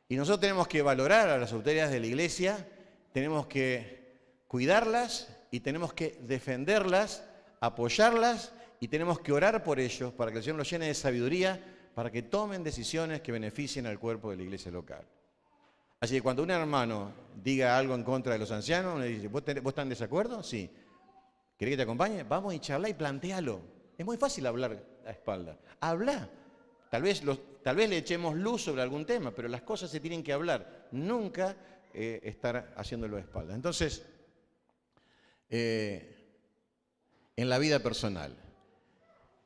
Y nosotros tenemos que valorar a las autoridades de la iglesia, tenemos que cuidarlas y tenemos que defenderlas, apoyarlas y tenemos que orar por ellos para que el Señor los llene de sabiduría para que tomen decisiones que beneficien al cuerpo de la iglesia local. Así que cuando un hermano diga algo en contra de los ancianos, uno dice, ¿vos estás en desacuerdo? Sí. ¿Querés que te acompañe? Vamos y charla y plantéalo. Es muy fácil hablar a espalda. Habla. Tal vez le echemos luz sobre algún tema, pero las cosas se tienen que hablar. Nunca estar haciéndolo a espalda. Entonces, en la vida personal,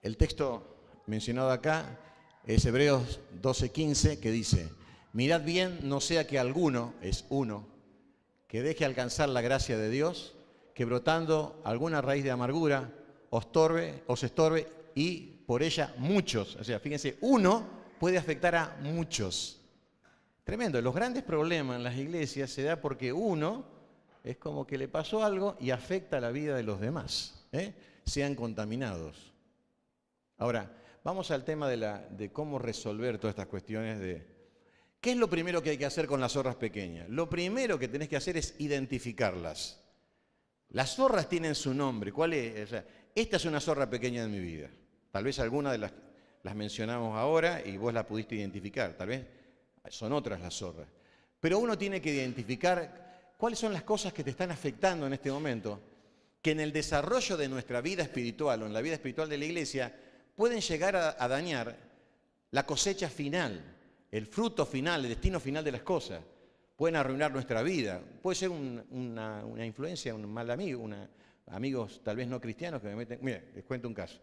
el texto mencionado acá es Hebreos 12:15, que dice: mirad bien, no sea que alguno, es uno, que deje alcanzar la gracia de Dios, que brotando alguna raíz de amargura os estorbe y por ella muchos. O sea, fíjense, uno puede afectar a muchos. Tremendo. Los grandes problemas en las iglesias se da porque uno es como que le pasó algo y afecta la vida de los demás, sean contaminados. Ahora, vamos al tema de cómo resolver todas estas cuestiones de... ¿Qué es lo primero que hay que hacer con las zorras pequeñas? Lo primero que tenés que hacer es identificarlas. Las zorras tienen su nombre. ¿Cuál es? O sea, esta es una zorra pequeña de mi vida. Tal vez alguna de las mencionamos ahora y vos la pudiste identificar. Tal vez son otras las zorras. Pero uno tiene que identificar cuáles son las cosas que te están afectando en este momento, que en el desarrollo de nuestra vida espiritual o en la vida espiritual de la iglesia pueden llegar a dañar la cosecha final, el fruto final, el destino final de las cosas. Pueden arruinar nuestra vida. Puede ser una influencia, un mal amigo, amigos tal vez no cristianos que me meten... Mira, les cuento un caso.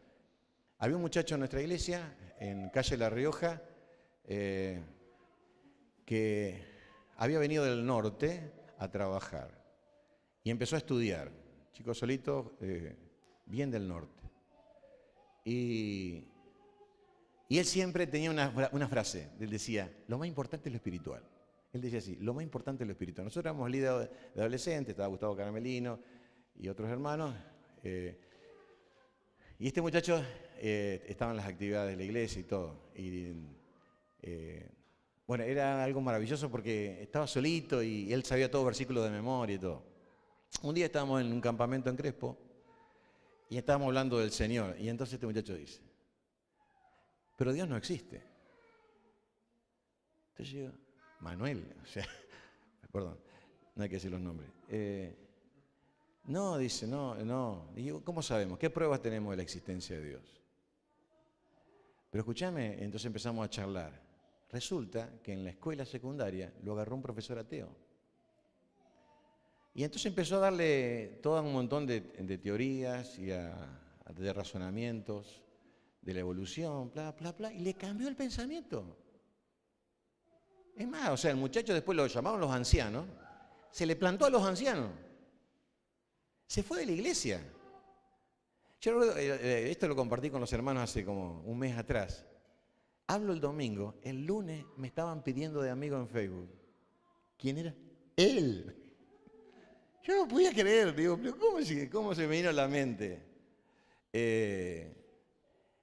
Había un muchacho en nuestra iglesia, en calle La Rioja, que había venido del norte a trabajar y empezó a estudiar. Chico solito, bien del norte. Y él siempre tenía una frase. Él decía, lo más importante es lo espiritual. Él decía así, lo más importante es lo espiritual. Nosotros éramos líderes de adolescentes, estaba Gustavo Caramelino y otros hermanos. Y este muchacho estaba en las actividades de la iglesia y todo. Bueno, era algo maravilloso porque estaba solito y él sabía todos versículos de memoria y todo. Un día estábamos en un campamento en Crespo y estábamos hablando del Señor. Y entonces este muchacho dice, pero Dios no existe. Entonces yo digo, Manuel, o sea, perdón, no hay que decir los nombres. No, dice, no. Digo, ¿cómo sabemos? ¿Qué pruebas tenemos de la existencia de Dios? Pero escúchame, entonces empezamos a charlar. Resulta que en la escuela secundaria lo agarró un profesor ateo. Y entonces empezó a darle todo un montón de teorías y de razonamientos de la evolución, bla, bla, bla, y le cambió el pensamiento. Es más, o sea, el muchacho después lo llamaron los ancianos, se le plantó a los ancianos, se fue de la iglesia. Yo esto lo compartí con los hermanos hace como un mes atrás. Hablo el domingo, el lunes me estaban pidiendo de amigo en Facebook. ¿Quién era? Él. Yo no podía creer, digo, pero ¿cómo se me vino a la mente?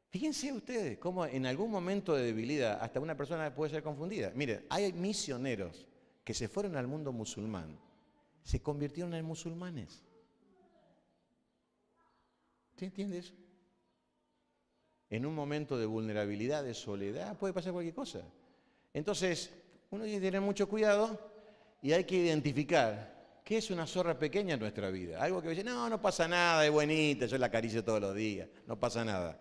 Fíjense ustedes cómo en algún momento de debilidad hasta una persona puede ser confundida. Mire, hay misioneros que se fueron al mundo musulmán, se convirtieron en musulmanes. ¿Usted entiende eso? En un momento de vulnerabilidad, de soledad, puede pasar cualquier cosa. Entonces, uno tiene que tener mucho cuidado y hay que identificar qué es una zorra pequeña en nuestra vida. Algo que dice, no pasa nada, es bonita, yo la acaricio todos los días, no pasa nada.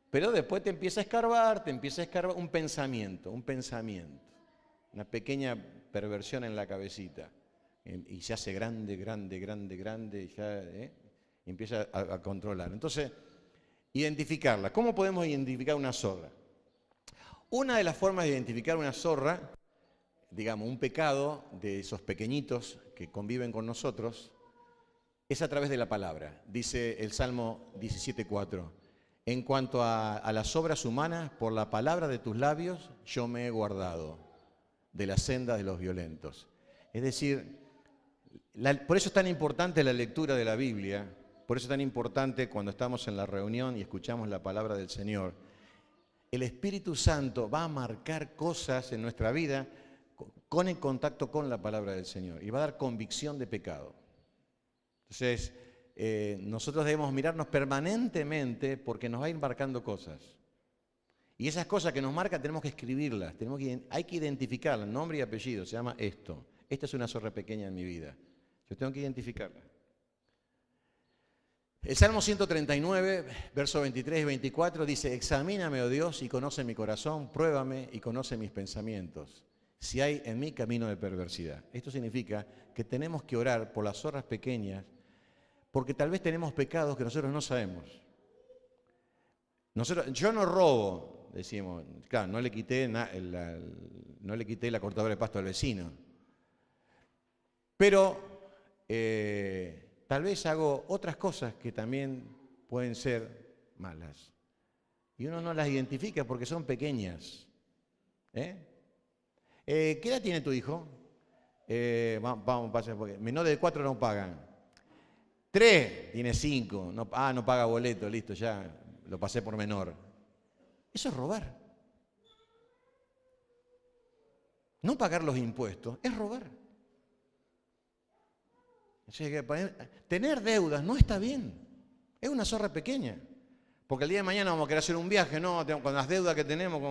Pero después te empieza a escarbar un pensamiento, una pequeña perversión en la cabecita. y se hace grande, grande, grande, grande, y ya y empieza a controlar. Entonces, identificarla. ¿Cómo podemos identificar una zorra? Una de las formas de identificar una zorra, digamos, un pecado de esos pequeñitos que conviven con nosotros, es a través de la palabra. Dice el Salmo 17:4. En cuanto a las obras humanas, por la palabra de tus labios yo me he guardado de la senda de los violentos. Es decir, por eso es tan importante la lectura de la Biblia, por eso es tan importante cuando estamos en la reunión y escuchamos la palabra del Señor. El Espíritu Santo va a marcar cosas en nuestra vida con el contacto con la palabra del Señor y va a dar convicción de pecado. Entonces, nosotros debemos mirarnos permanentemente porque nos va a ir marcando cosas. Y esas cosas que nos marcan tenemos que escribirlas, hay que identificarlas, nombre y apellido, se llama esto. Esta es una zorra pequeña en mi vida. Yo tengo que identificarla. El Salmo 139, versos 23 y 24 dice: examíname, oh Dios, y conoce mi corazón, pruébame y conoce mis pensamientos, si hay en mí camino de perversidad. Esto significa que tenemos que orar por las zorras pequeñas, porque tal vez tenemos pecados que nosotros no sabemos. Yo no robo, decimos, claro, no le quité la cortadora de pasto al vecino, pero tal vez hago otras cosas que también pueden ser malas. Y uno no las identifica porque son pequeñas. ¿Qué edad tiene tu hijo? Vamos, porque menores de 4 no pagan. 3, tiene 5. No paga boleto, listo, ya lo pasé por menor. Eso es robar. No pagar los impuestos es robar. Tener deudas no está bien. Es una zorra pequeña. Porque el día de mañana vamos a querer hacer un viaje, ¿no? Con las deudas que tenemos,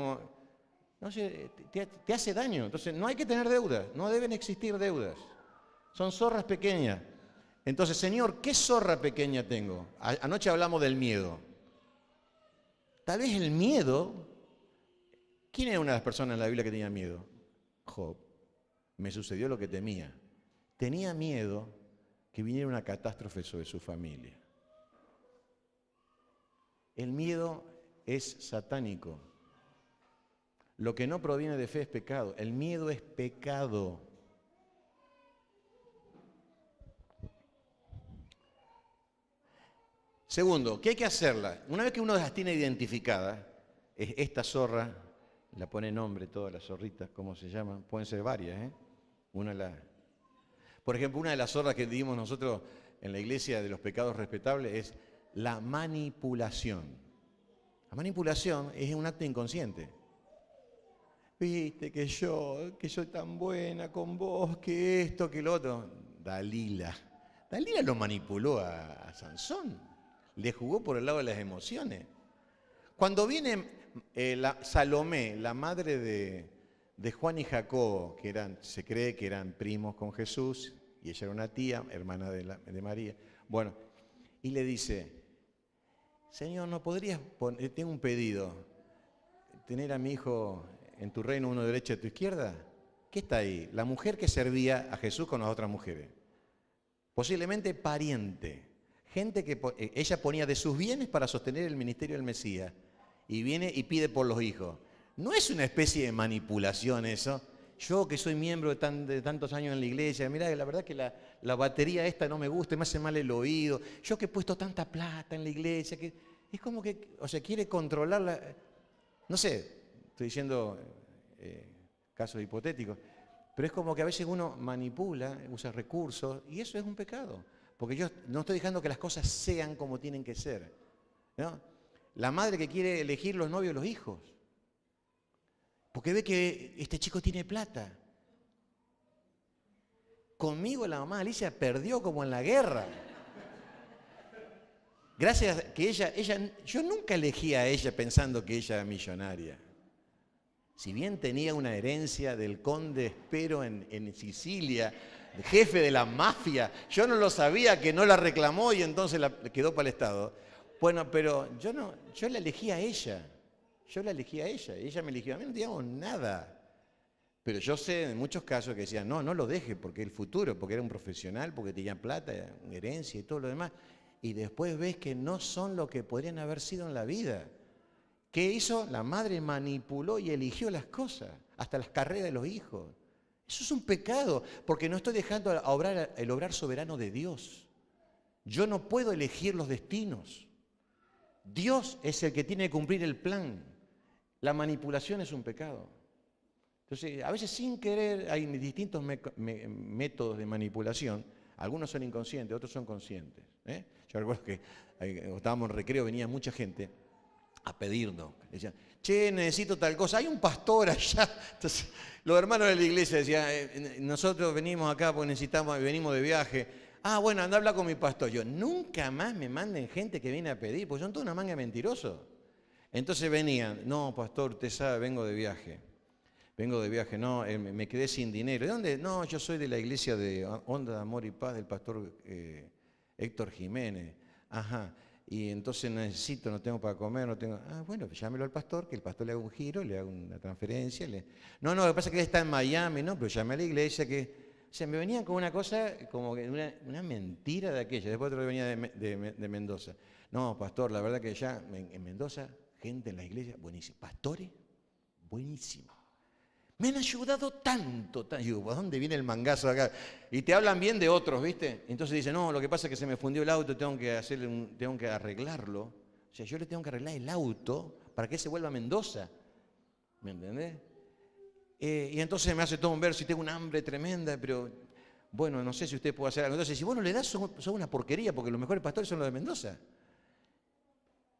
no sé, te hace daño. Entonces, no hay que tener deudas. No deben existir deudas. Son zorras pequeñas. Entonces, Señor, ¿qué zorra pequeña tengo? Anoche hablamos del miedo. Tal vez el miedo... ¿Quién era una de las personas en la Biblia que tenía miedo? Job. Me sucedió lo que temía. Tenía miedo que viniera una catástrofe sobre su familia. El miedo es satánico. Lo que no proviene de fe es pecado. El miedo es pecado. Segundo, ¿qué hay que hacerla? Una vez que uno las tiene identificadas, esta zorra, la pone nombre todas las zorritas, ¿cómo se llaman? Pueden ser varias, Por ejemplo, una de las zorras que dimos nosotros en la iglesia de los pecados respetables es la manipulación. La manipulación es un acto inconsciente. Viste que yo soy tan buena con vos, que esto, que lo otro. Dalila lo manipuló a Sansón. Le jugó por el lado de las emociones. Cuando viene Salomé, la madre de Juan y Jacobo, que se cree que eran primos con Jesús, y ella era una tía, hermana de María, bueno, y le dice: Señor, ¿no podrías tengo un pedido, tener a mi hijo en tu reino, uno derecha y tu izquierda? ¿Qué está ahí? La mujer que servía a Jesús con las otras mujeres, posiblemente pariente. Gente que ella ponía de sus bienes para sostener el ministerio del Mesías. Y viene y pide por los hijos. ¿No es una especie de manipulación eso? Yo que soy miembro de tantos años en la iglesia, mirá, la verdad que la batería esta no me gusta, me hace mal el oído. Yo que he puesto tanta plata en la iglesia, que es como que, quiere controlarla. No sé, estoy diciendo casos hipotéticos, pero es como que a veces uno manipula, usa recursos, y eso es un pecado. Porque yo no estoy dejando que las cosas sean como tienen que ser, ¿no? La madre que quiere elegir los novios, los hijos, porque ve que este chico tiene plata. Conmigo la mamá Alicia perdió como en la guerra. Gracias a que yo nunca elegí a ella pensando que ella era millonaria. Si bien tenía una herencia del conde Espero en Sicilia, jefe de la mafia, yo no lo sabía, que no la reclamó y entonces la quedó para el Estado. Bueno, pero yo la elegí a ella. Ella me eligió a mí, no digamos nada. Pero yo sé en muchos casos que decían, no, no lo deje porque el futuro, porque era un profesional, porque tenía plata, herencia y todo lo demás. Y después ves que no son lo que podrían haber sido en la vida. ¿Qué hizo? La madre manipuló y eligió las cosas, hasta las carreras de los hijos. Eso es un pecado, porque no estoy dejando el obrar soberano de Dios. Yo no puedo elegir los destinos. Dios es el que tiene que cumplir el plan. La manipulación es un pecado. Entonces, a veces sin querer hay distintos métodos de manipulación. Algunos son inconscientes, otros son conscientes. Yo recuerdo que cuando estábamos en recreo, venía mucha gente a pedirnos. Decían, che, necesito tal cosa. Hay un pastor allá. Entonces, los hermanos de la iglesia decían, nosotros venimos acá porque venimos de viaje. Ah, bueno, anda a hablar con mi pastor. Yo, nunca más me manden gente que viene a pedir, porque son toda una manga de mentirosos. Entonces venían, no, pastor, usted sabe, vengo de viaje, no, me quedé sin dinero. ¿De dónde? No, yo soy de la iglesia de Onda de Amor y Paz del pastor Héctor Jiménez. Ajá, y entonces no tengo para comer, no tengo. Ah, bueno, pues llámelo al pastor, que el pastor le haga un giro, le haga una transferencia. No, lo que pasa es que él está en Miami, ¿no? Pero llame a la iglesia que. O sea, me venían con una cosa, como que una mentira de aquella. Después otro venía de Mendoza. No, pastor, la verdad que ya en Mendoza, gente en la iglesia, buenísimo. Pastores, buenísimo. Me han ayudado tanto. Digo, ¿por dónde viene el mangazo acá? Y te hablan bien de otros, ¿viste? Entonces dicen, no, lo que pasa es que se me fundió el auto, tengo que arreglarlo. O sea, yo le tengo que arreglar el auto para que se vuelva a Mendoza. ¿Me entendés? Y entonces me hace todo un verso y tengo un hambre tremenda, pero bueno, no sé si usted puede hacer algo. Entonces, si vos no le das, son una porquería, porque los mejores pastores son los de Mendoza.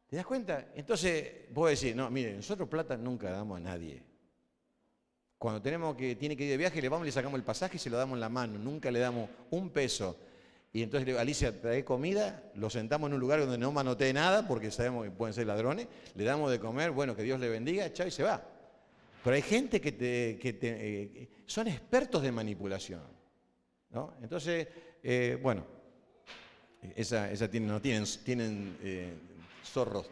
¿Te das cuenta? Entonces, vos decís, no, mire, nosotros plata nunca damos a nadie. Cuando tiene que ir de viaje, le sacamos el pasaje y se lo damos en la mano. Nunca le damos un peso. Y entonces Alicia trae comida, lo sentamos en un lugar donde no manotee nada, porque sabemos que pueden ser ladrones, le damos de comer, bueno, que Dios le bendiga, chao, y se va. Pero hay gente que son expertos de manipulación, ¿no? Entonces, bueno, tienen zorros.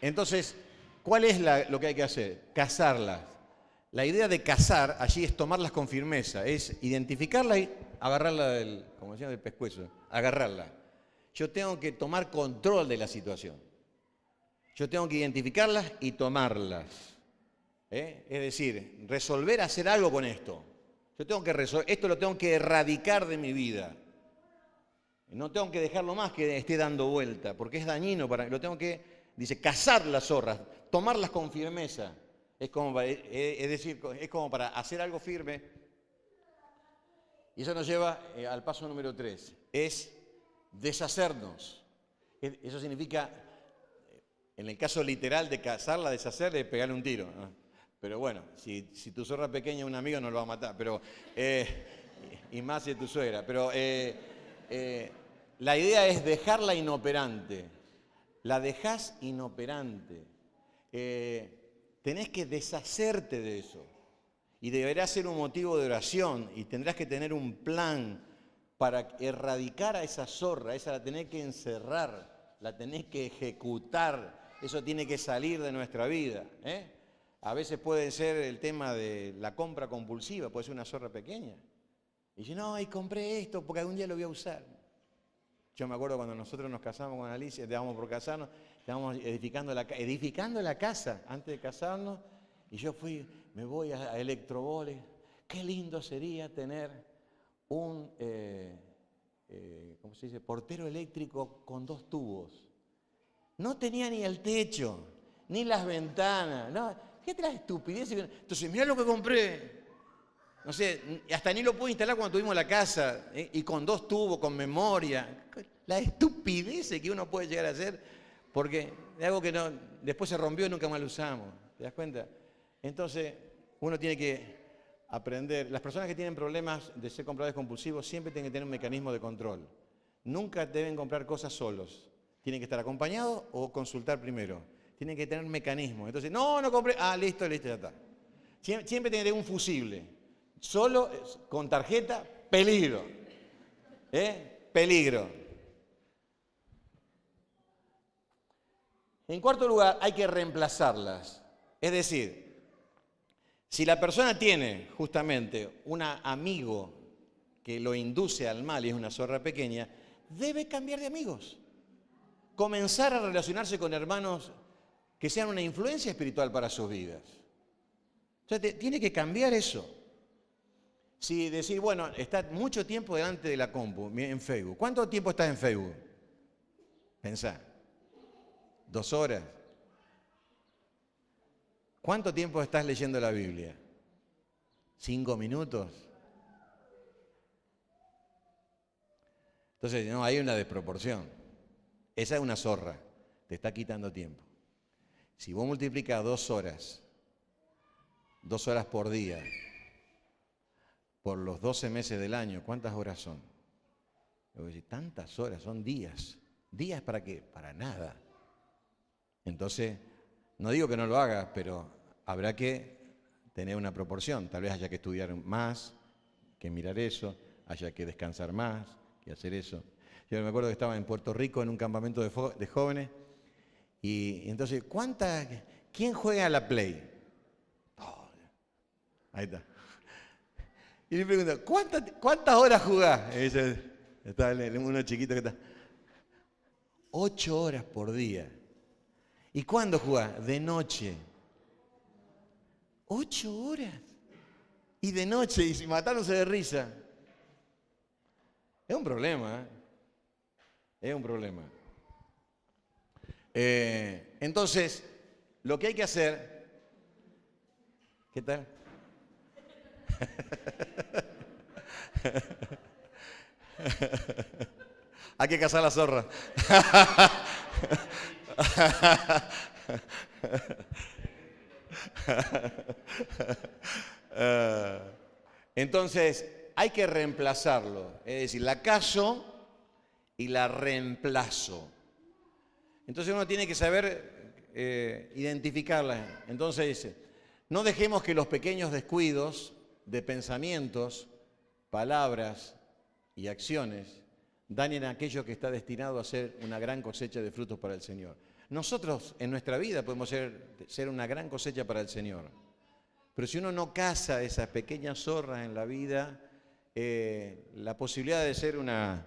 Entonces, ¿cuál es lo que hay que hacer? Cazarlas. La idea de cazar allí es tomarlas con firmeza, es identificarla y agarrarla como decían, del pescuezo, agarrarla. Yo tengo que tomar control de la situación. Yo tengo que identificarlas y tomarlas. Es decir, resolver hacer algo con esto. Yo tengo que esto lo tengo que erradicar de mi vida. No tengo que dejarlo más que esté dando vuelta, porque es dañino lo tengo que, dice, cazar las zorras, tomarlas con firmeza. Es como para hacer algo firme. Y eso nos lleva al paso número 3, es deshacernos. Eso significa, en el caso literal de cazarla, deshacerla, es pegarle un tiro, ¿no? Pero bueno, si tu zorra pequeña es un amigo no lo va a matar, pero, y más si es tu suegra. Pero la idea es dejarla inoperante. La dejás inoperante. Tenés que deshacerte de eso. Y deberá ser un motivo de oración. Y tendrás que tener un plan para erradicar a esa zorra. Esa la tenés que encerrar, la tenés que ejecutar. Eso tiene que salir de nuestra vida. A veces puede ser el tema de la compra compulsiva, puede ser una zorra pequeña. Y dice, no, y compré esto porque algún día lo voy a usar. Yo me acuerdo cuando nosotros nos casamos con Alicia, estábamos por casarnos, estábamos edificando la casa antes de casarnos, y yo me voy a Electrobole. Qué lindo sería tener un, ¿cómo se dice?, portero eléctrico con 2 tubos. No tenía ni el techo, ni las ventanas, no. ¿Qué la estupidez? Entonces, mirá lo que compré. No sé, hasta ni lo pude instalar cuando tuvimos la casa, y con 2 tubos, con memoria. La estupidez que uno puede llegar a hacer, porque es algo que después se rompió y nunca más lo usamos. ¿Te das cuenta? Entonces, uno tiene que aprender. Las personas que tienen problemas de ser compradores compulsivos siempre tienen que tener un mecanismo de control. Nunca deben comprar cosas solos. Tienen que estar acompañados o consultar primero. Tienen que tener mecanismos. Entonces, no compré. Ah, listo, ya está. Siempre tiene que tener un fusible. Solo, con tarjeta, peligro. Peligro. En cuarto lugar, hay que reemplazarlas. Es decir, Si la persona tiene justamente un amigo que lo induce al mal y es una zorra pequeña, debe cambiar de amigos. Comenzar a relacionarse con hermanos que sean una influencia espiritual para sus vidas. O sea, tiene que cambiar eso. Si decir, bueno, está mucho tiempo delante de la compu, en Facebook. ¿Cuánto tiempo estás en Facebook? Pensá. 2 horas. ¿Cuánto tiempo estás leyendo la Biblia? 5 minutos. Entonces, no, hay una desproporción. Esa es una zorra. Te está quitando tiempo. Si vos multiplicas 2 horas, 2 horas por día, por los 12 meses del año, ¿cuántas horas son? Yo voy a decir, tantas horas, son días. ¿Días para qué? Para nada. Entonces, no digo que no lo hagas, pero habrá que tener una proporción. Tal vez haya que estudiar más, que mirar eso, haya que descansar más, que hacer eso. Yo me acuerdo que estaba en Puerto Rico en un campamento de jóvenes y entonces, ¿quién juega a la Play? Oh, ahí está. Y le pregunto, ¿cuántas horas jugás? Y dice, está uno chiquito que está. 8 horas por día. ¿Y cuándo jugás? De noche. 8 horas. Y de noche, y matándose de risa. Es un problema, ¿eh? Es un problema. Entonces, lo que hay que hacer... ¿Qué tal? Hay que cazar la zorra. Entonces, hay que reemplazarlo. Es decir, la cazo y la reemplazo. Entonces uno tiene que saber identificarla. Entonces dice, no dejemos que los pequeños descuidos de pensamientos, palabras y acciones dañen a aquello que está destinado a ser una gran cosecha de frutos para el Señor. Nosotros en nuestra vida podemos ser una gran cosecha para el Señor. Pero si uno no caza esas pequeñas zorras en la vida, la posibilidad de ser una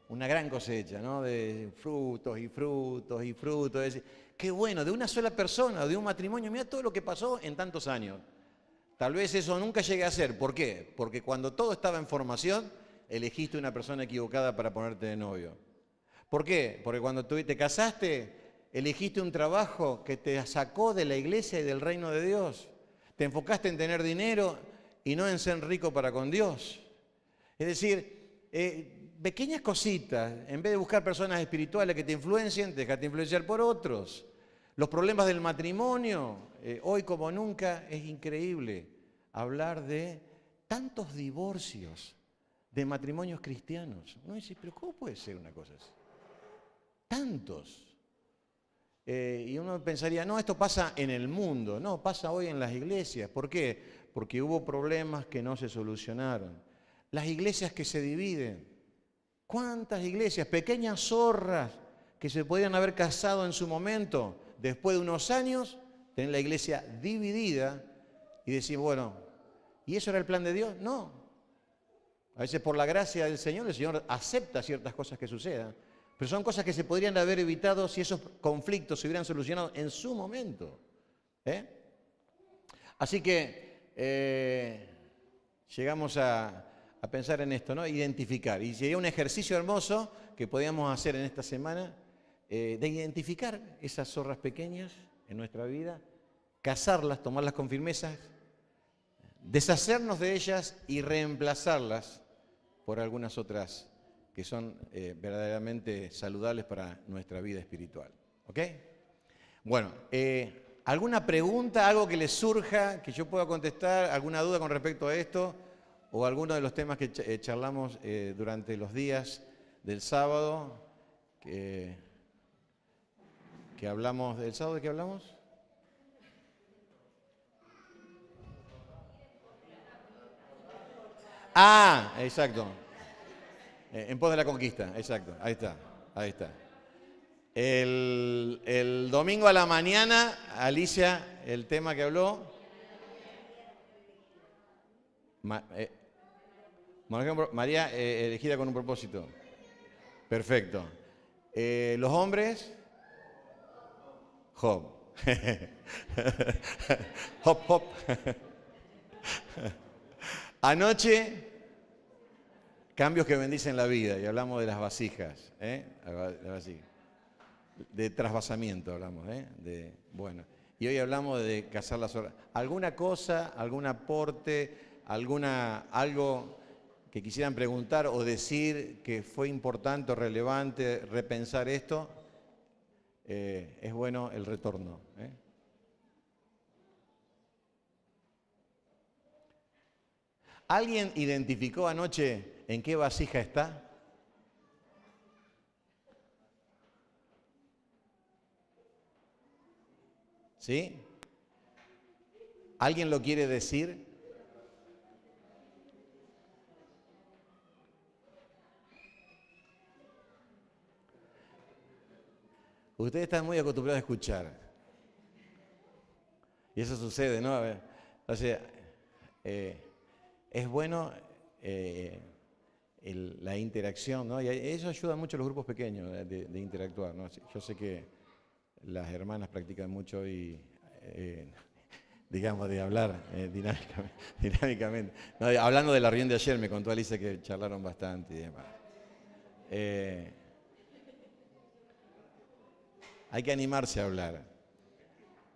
gran cosecha, ¿no? De frutos y frutos y frutos. Es decir, qué bueno, de una sola persona, de un matrimonio, mira todo lo que pasó en tantos años. Tal vez eso nunca llegue a ser. ¿Por qué? Porque cuando todo estaba en formación, elegiste una persona equivocada para ponerte de novio. ¿Por qué? Porque cuando tú te casaste, elegiste un trabajo que te sacó de la iglesia y del reino de Dios. Te enfocaste en tener dinero y no en ser rico para con Dios. Es decir, pequeñas cositas, en vez de buscar personas espirituales que te influencien, déjate influenciar por otros. Los problemas del matrimonio, hoy como nunca, es increíble hablar de tantos divorcios de matrimonios cristianos. Uno dice, pero ¿cómo puede ser una cosa así? Tantos. Y uno pensaría, no, esto pasa en el mundo. No, pasa hoy en las iglesias. ¿Por qué? Porque hubo problemas que no se solucionaron. Las iglesias que se dividen. ¿Cuántas iglesias? Pequeñas zorras que se podían haber casado en su momento. Después de unos años, tener la iglesia dividida y decir, bueno, ¿y eso era el plan de Dios? No. A veces por la gracia del Señor, el Señor acepta ciertas cosas que sucedan. Pero son cosas que se podrían haber evitado si esos conflictos se hubieran solucionado en su momento. Así que llegamos a pensar en esto, ¿no? Identificar. Y sería un ejercicio hermoso que podíamos hacer en esta semana de identificar esas zorras pequeñas en nuestra vida, cazarlas, tomarlas con firmeza, deshacernos de ellas y reemplazarlas por algunas otras que son verdaderamente saludables para nuestra vida espiritual. ¿Ok? Bueno, ¿alguna pregunta, algo que les surja, que yo pueda contestar, alguna duda con respecto a esto, o alguno de los temas que charlamos durante los días del sábado, que hablamos, ¿del sábado de qué hablamos? Ah, exacto. En pos de la conquista, exacto, ahí está, ahí está. El domingo a la mañana, Alicia, el tema que habló, María, elegida con un propósito. Perfecto. Los hombres, Job. Hop, hop. Anoche, cambios que bendicen la vida, y hablamos de las vasijas, de trasvasamiento hablamos, bueno. Y hoy hablamos de cazar las horas. ¿Alguna cosa, algún aporte, algo que quisieran preguntar o decir que fue importante o relevante repensar esto? Es bueno el retorno. ¿Alguien identificó anoche en qué vasija está? ¿Sí? ¿Alguien lo quiere decir? Ustedes están muy acostumbrados a escuchar. Y eso sucede, ¿no? A ver, o sea, es bueno la interacción, ¿no? Y eso ayuda mucho a los grupos pequeños de interactuar, ¿no? Yo sé que las hermanas practican mucho y, digamos, de hablar dinámicamente. No, hablando de la reunión de ayer, me contó Alicia que charlaron bastante y demás. Hay que animarse a hablar,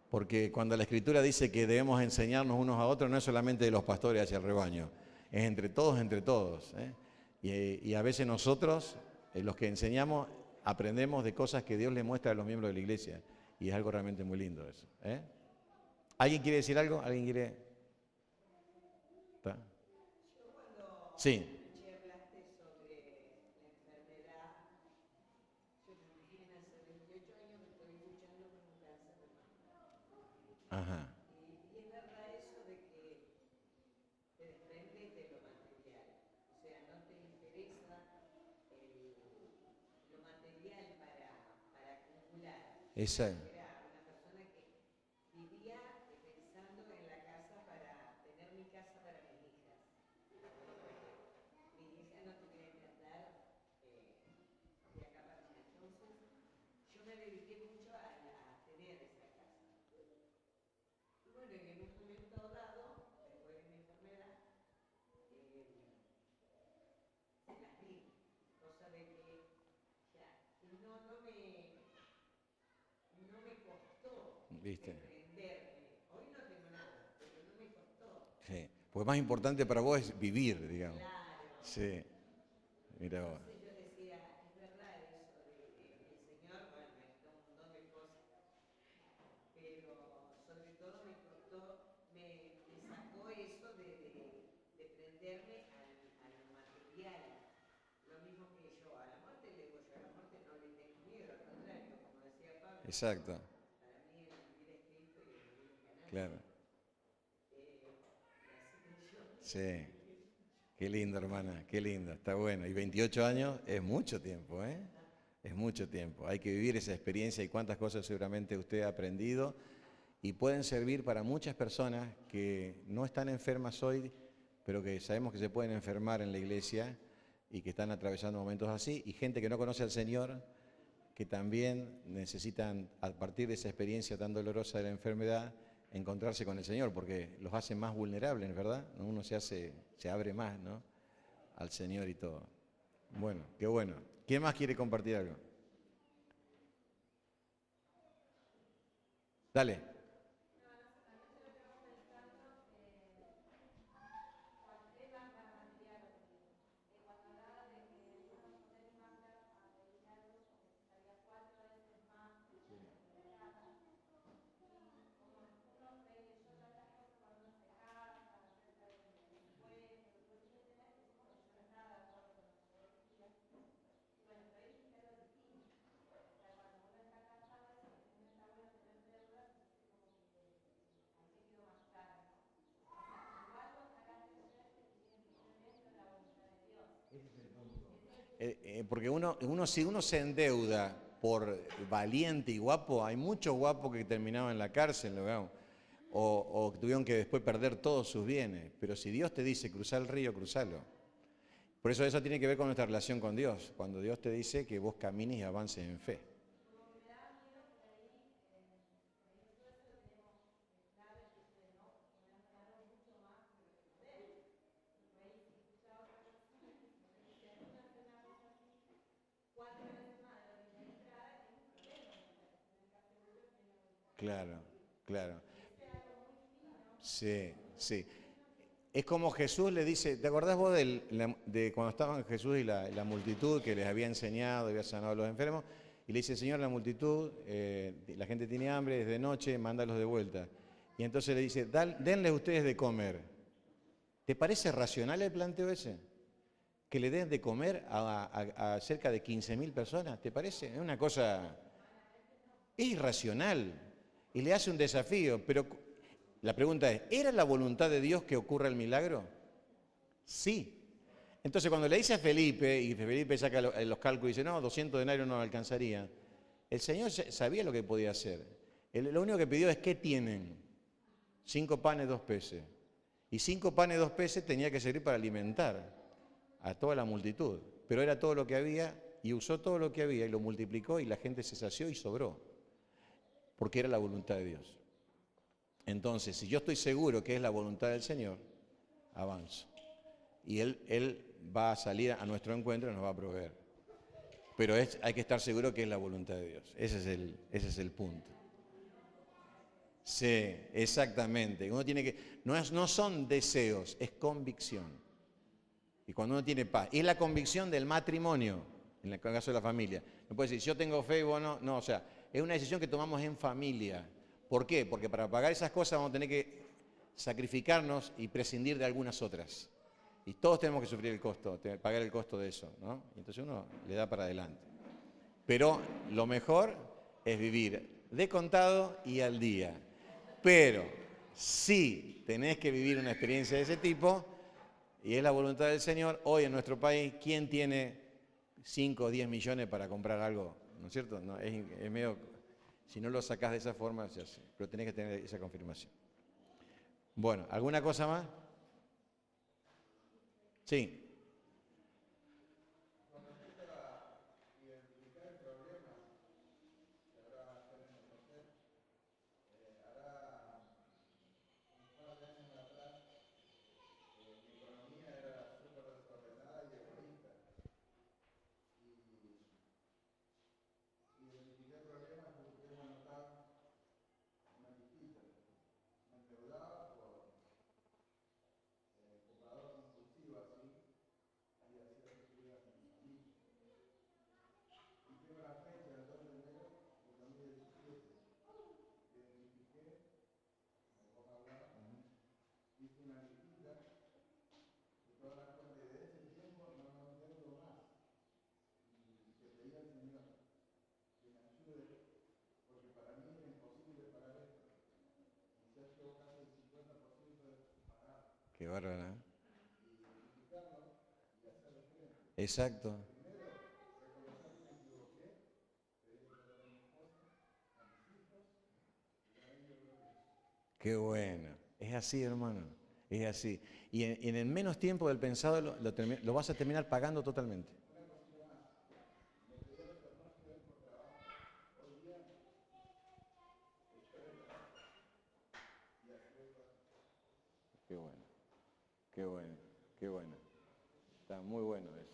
porque cuando la Escritura dice que debemos enseñarnos unos a otros, no es solamente de los pastores hacia el rebaño, es entre todos. Y a veces nosotros, los que enseñamos, aprendemos de cosas que Dios le muestra a los miembros de la iglesia, y es algo realmente muy lindo eso. ¿Alguien quiere decir algo? ¿Alguien quiere? ¿Está? Sí. Ajá. Y es verdad eso de que te desprendes de lo material, o sea, no te interesa lo material para acumular. Exacto. Era una persona que vivía pensando en la casa para tener mi casa para mis hijas. Mis hijas no tuvieran que andar de acá para allá. Entonces, yo me dediqué mucho a tener esa casa. Y bueno, en un momento dado, después de mi enfermedad, se las di. Cosa de que ya, no me costó ¿Viste? desprenderme. Hoy no tengo nada, pero no me costó. Sí. Porque más importante para vos es vivir, digamos. Claro. Sí. Mira vos. Entonces yo decía, es verdad eso el Señor, bueno, me quitó un montón de cosas, pero sobre todo me costó, me sacó eso de prenderme a lo material. Lo mismo que yo, a la muerte le digo yo, a la muerte no le tengo miedo, al contrario, como decía Pablo. Exacto. Para mí el vivir es Cristo y el morir es ganancia. Claro. Así que yo. Sí. Qué lindo, hermana, qué lindo, está bueno. Y 28 años es mucho tiempo, ¿eh? Es mucho tiempo. Hay que vivir esa experiencia y cuántas cosas seguramente usted ha aprendido y pueden servir para muchas personas que no están enfermas hoy, pero que sabemos que se pueden enfermar en la iglesia y que están atravesando momentos así, y gente que no conoce al Señor, que también necesitan, a partir de esa experiencia tan dolorosa de la enfermedad, encontrarse con el Señor, porque los hace más vulnerables, ¿verdad? Uno se abre más, ¿no? Al Señor y todo. Bueno, qué bueno. ¿Quién más quiere compartir algo? Dale. Porque si uno se endeuda por valiente y guapo, hay muchos guapos que terminaban en la cárcel, ¿no? o tuvieron que después perder todos sus bienes. Pero si Dios te dice cruzar el río, cruzalo. Por eso tiene que ver con nuestra relación con Dios. Cuando Dios te dice que vos camines y avances en fe. Claro, claro. Sí, sí. Es como Jesús le dice, ¿te acordás vos de cuando estaban Jesús y la multitud que les había enseñado, había sanado a los enfermos? Y le dice, Señor, la multitud, la gente tiene hambre, es de noche, mándalos de vuelta. Y entonces le dice, denles ustedes de comer. ¿Te parece racional el planteo ese? Que le den de comer a cerca de 15.000 personas, ¿te parece? Es una cosa irracional. Y le hace un desafío, pero la pregunta es, ¿era la voluntad de Dios que ocurra el milagro? Sí. Entonces cuando le dice a Felipe, y Felipe saca los cálculos y dice, no, 200 denarios no alcanzaría, el Señor sabía lo que podía hacer. Lo único que pidió es, ¿qué tienen? 5 panes, 2 peces. Y 5 panes, 2 peces tenía que servir para alimentar a toda la multitud. Pero era todo lo que había, y usó todo lo que había, y lo multiplicó, y la gente se sació y sobró. Porque era la voluntad de Dios. Entonces, si yo estoy seguro que es la voluntad del Señor, avanzo. Y Él va a salir a nuestro encuentro y nos va a proveer. Pero hay que estar seguro que es la voluntad de Dios. Ese es el punto. Sí, exactamente. Uno tiene que, no son deseos, es convicción. Y cuando uno tiene paz, es la convicción del matrimonio, en el caso de la familia. No puede decir, yo tengo fe y vos no, o sea, es una decisión que tomamos en familia. ¿Por qué? Porque para pagar esas cosas vamos a tener que sacrificarnos y prescindir de algunas otras. Y todos tenemos que sufrir el costo, pagar el costo de eso, ¿no? Y entonces uno le da para adelante. Pero lo mejor es vivir de contado y al día. Pero si tenés que vivir una experiencia de ese tipo, y es la voluntad del Señor, hoy en nuestro país, ¿quién tiene 5 o 10 millones para comprar algo? ¿No es cierto? No, es medio, si no lo sacás de esa forma, se hace, pero tenés que tener esa confirmación. Bueno, ¿alguna cosa más? Sí. Qué bárbaro, ¿eh? Exacto. Qué bueno. Es así, hermano. Es así. Y en el menos tiempo del pensado lo vas a terminar pagando totalmente. Qué bueno. Qué bueno. Qué bueno. Está muy bueno eso.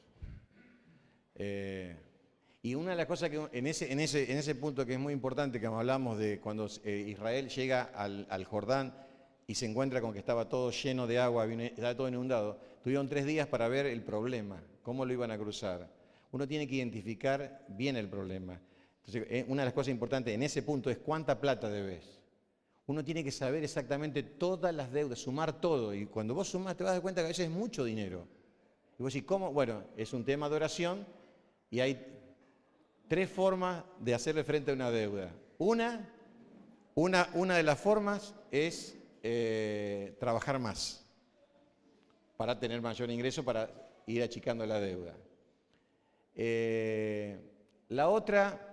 Y una de las cosas que en ese punto que es muy importante, que hablamos de cuando Israel llega al Jordán y se encuentra con que estaba todo lleno de agua, estaba todo inundado, tuvieron 3 días para ver el problema, cómo lo iban a cruzar. Uno tiene que identificar bien el problema. Entonces, una de las cosas importantes en ese punto es cuánta plata debes. Uno tiene que saber exactamente todas las deudas, sumar todo. Y cuando vos sumás te vas a dar cuenta que a veces es mucho dinero. Y vos decís, ¿cómo? Bueno, es un tema de oración y hay 3 formas de hacerle frente a una deuda. Una de las formas es trabajar más para tener mayor ingreso, para ir achicando la deuda. La otra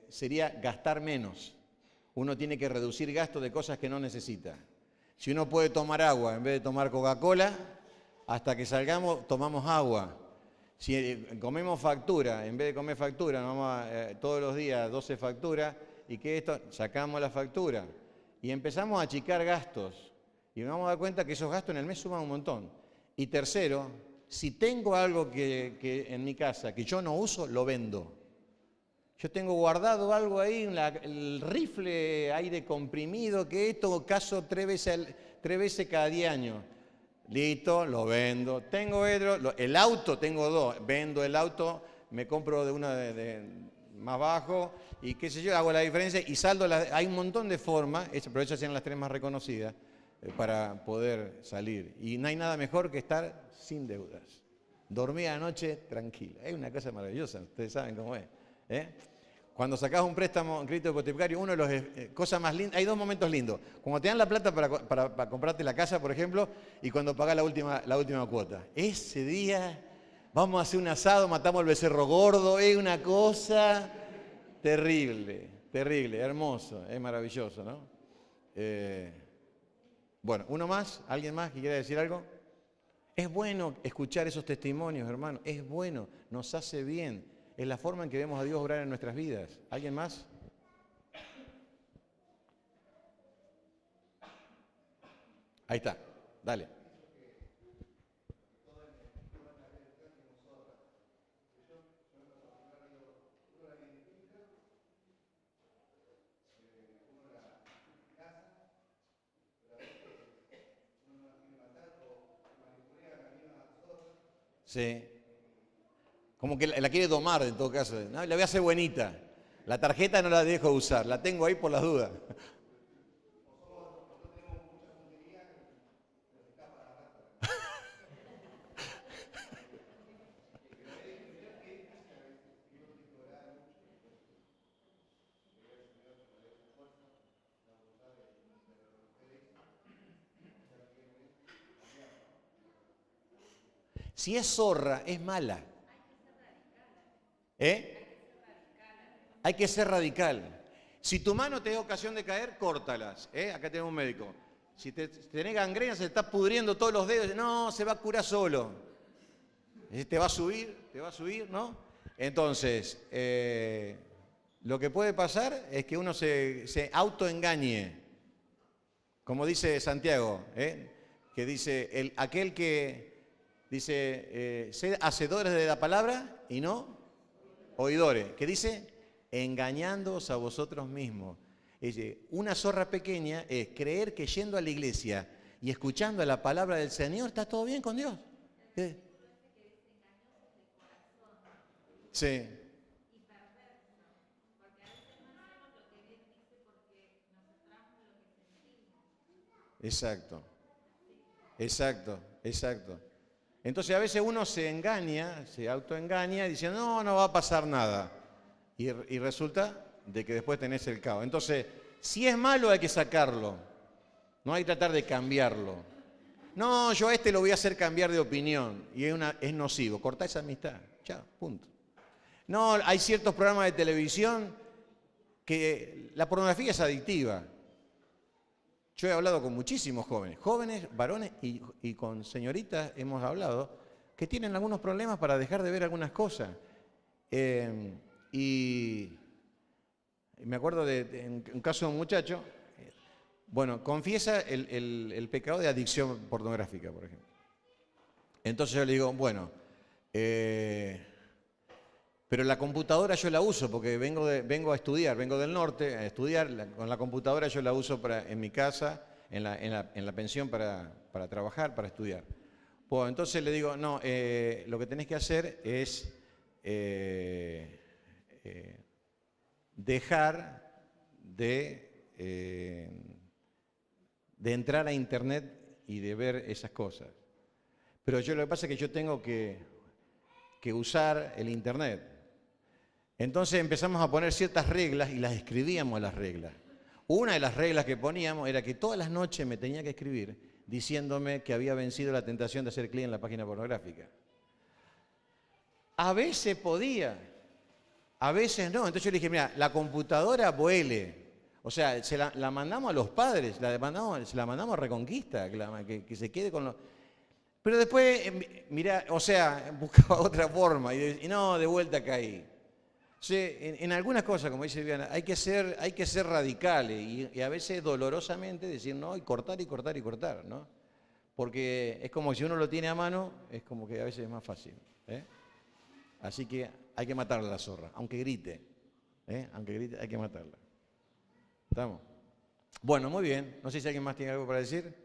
sería gastar menos. uno tiene que reducir gastos de cosas que no necesita. Si uno puede tomar agua en vez de tomar Coca-Cola, hasta que salgamos tomamos agua. Si comemos factura, en vez de comer factura, nos vamos todos los días 12 facturas, y que esto, sacamos la factura. Y empezamos a achicar gastos. Y nos vamos a dar cuenta que esos gastos en el mes suman un montón. Y tercero, si tengo algo que en mi casa que yo no uso, lo vendo. Yo tengo guardado algo ahí, el rifle aire comprimido, que esto caso 3 veces cada 10 años. Listo, lo vendo. Tengo el auto, tengo 2. Vendo el auto, me compro de uno más bajo y qué sé yo, hago la diferencia y saldo. Hay un montón de formas, pero esas sean las 3 más reconocidas, para poder salir. Y no hay nada mejor que estar sin deudas. Dormir anoche tranquilo. Es una cosa maravillosa, ustedes saben cómo es. Cuando sacás un préstamo, un crédito hipotecario, una de las cosas más lindas, hay 2 momentos lindos. Cuando te dan la plata para comprarte la casa, por ejemplo, y cuando pagás la última cuota. Ese día vamos a hacer un asado, matamos el becerro gordo, es una cosa terrible, terrible, hermoso, es maravilloso, ¿no? Bueno, ¿uno más? ¿Alguien más que quiera decir algo? Es bueno escuchar esos testimonios, hermano, es bueno, nos hace bien. Es la forma en que vemos a Dios obrar en nuestras vidas. ¿Alguien más? Ahí está, dale. Sí. Como que la quiere domar en todo caso. No, la voy a hacer buenita. La tarjeta no la dejo usar, la tengo ahí por las dudas. Si es zorra, es mala. Hay que ser radical. Si tu mano te da ocasión de caer, córtalas. Acá tenemos un médico. Si tenés gangrena, se te está pudriendo todos los dedos, no, se va a curar solo. Te va a subir, ¿no? Entonces, lo que puede pasar es que uno se autoengañe. Como dice Santiago, que dice, aquel que dice, sed hacedores de la palabra y no oidores. ¿Qué dice? Engañándoos a vosotros mismos. Una zorra pequeña es creer que yendo a la iglesia y escuchando la palabra del Señor está todo bien con Dios. Sí. Exacto. Exacto, exacto. Entonces a veces uno se engaña, se autoengaña diciendo, no, no va a pasar nada. Y resulta de que después tenés el caos. Entonces, si es malo hay que sacarlo. No hay que tratar de cambiarlo. No, yo a este lo voy a hacer cambiar de opinión. Y es nocivo. Cortá esa amistad. Chao, punto. No, hay ciertos programas de televisión que la pornografía es adictiva. Yo he hablado con muchísimos jóvenes, varones y con señoritas hemos hablado que tienen algunos problemas para dejar de ver algunas cosas. Y me acuerdo de un caso de un muchacho, bueno, confiesa el pecado de adicción pornográfica, por ejemplo. Entonces yo le digo, bueno, pero la computadora yo la uso porque vengo a estudiar, vengo del norte a estudiar, con la computadora yo la uso en mi casa, en la pensión para trabajar, para estudiar. Bueno, entonces le digo, no, lo que tenés que hacer es dejar de entrar a internet y de ver esas cosas. Pero lo que pasa es que yo tengo que usar el internet. Entonces empezamos a poner ciertas reglas y las escribíamos las reglas. Una de las reglas que poníamos era que todas las noches me tenía que escribir diciéndome que había vencido la tentación de hacer clic en la página pornográfica. A veces podía, a veces no. Entonces yo le dije, mira, la computadora vuele. O sea, la mandamos a los padres, se la mandamos a Reconquista, que se quede con los... Pero después, mirá, o sea, buscaba otra forma y no, de vuelta caí. O sea, en algunas cosas, como dice Viviana, hay que ser radicales y a veces dolorosamente decir no y cortar y cortar y cortar, ¿no? Porque es como si uno lo tiene a mano, es como que a veces es más fácil. Así que hay que matarla a la zorra, aunque grite. Aunque grite, hay que matarla. ¿Estamos? Bueno, muy bien. No sé si alguien más tiene algo para decir.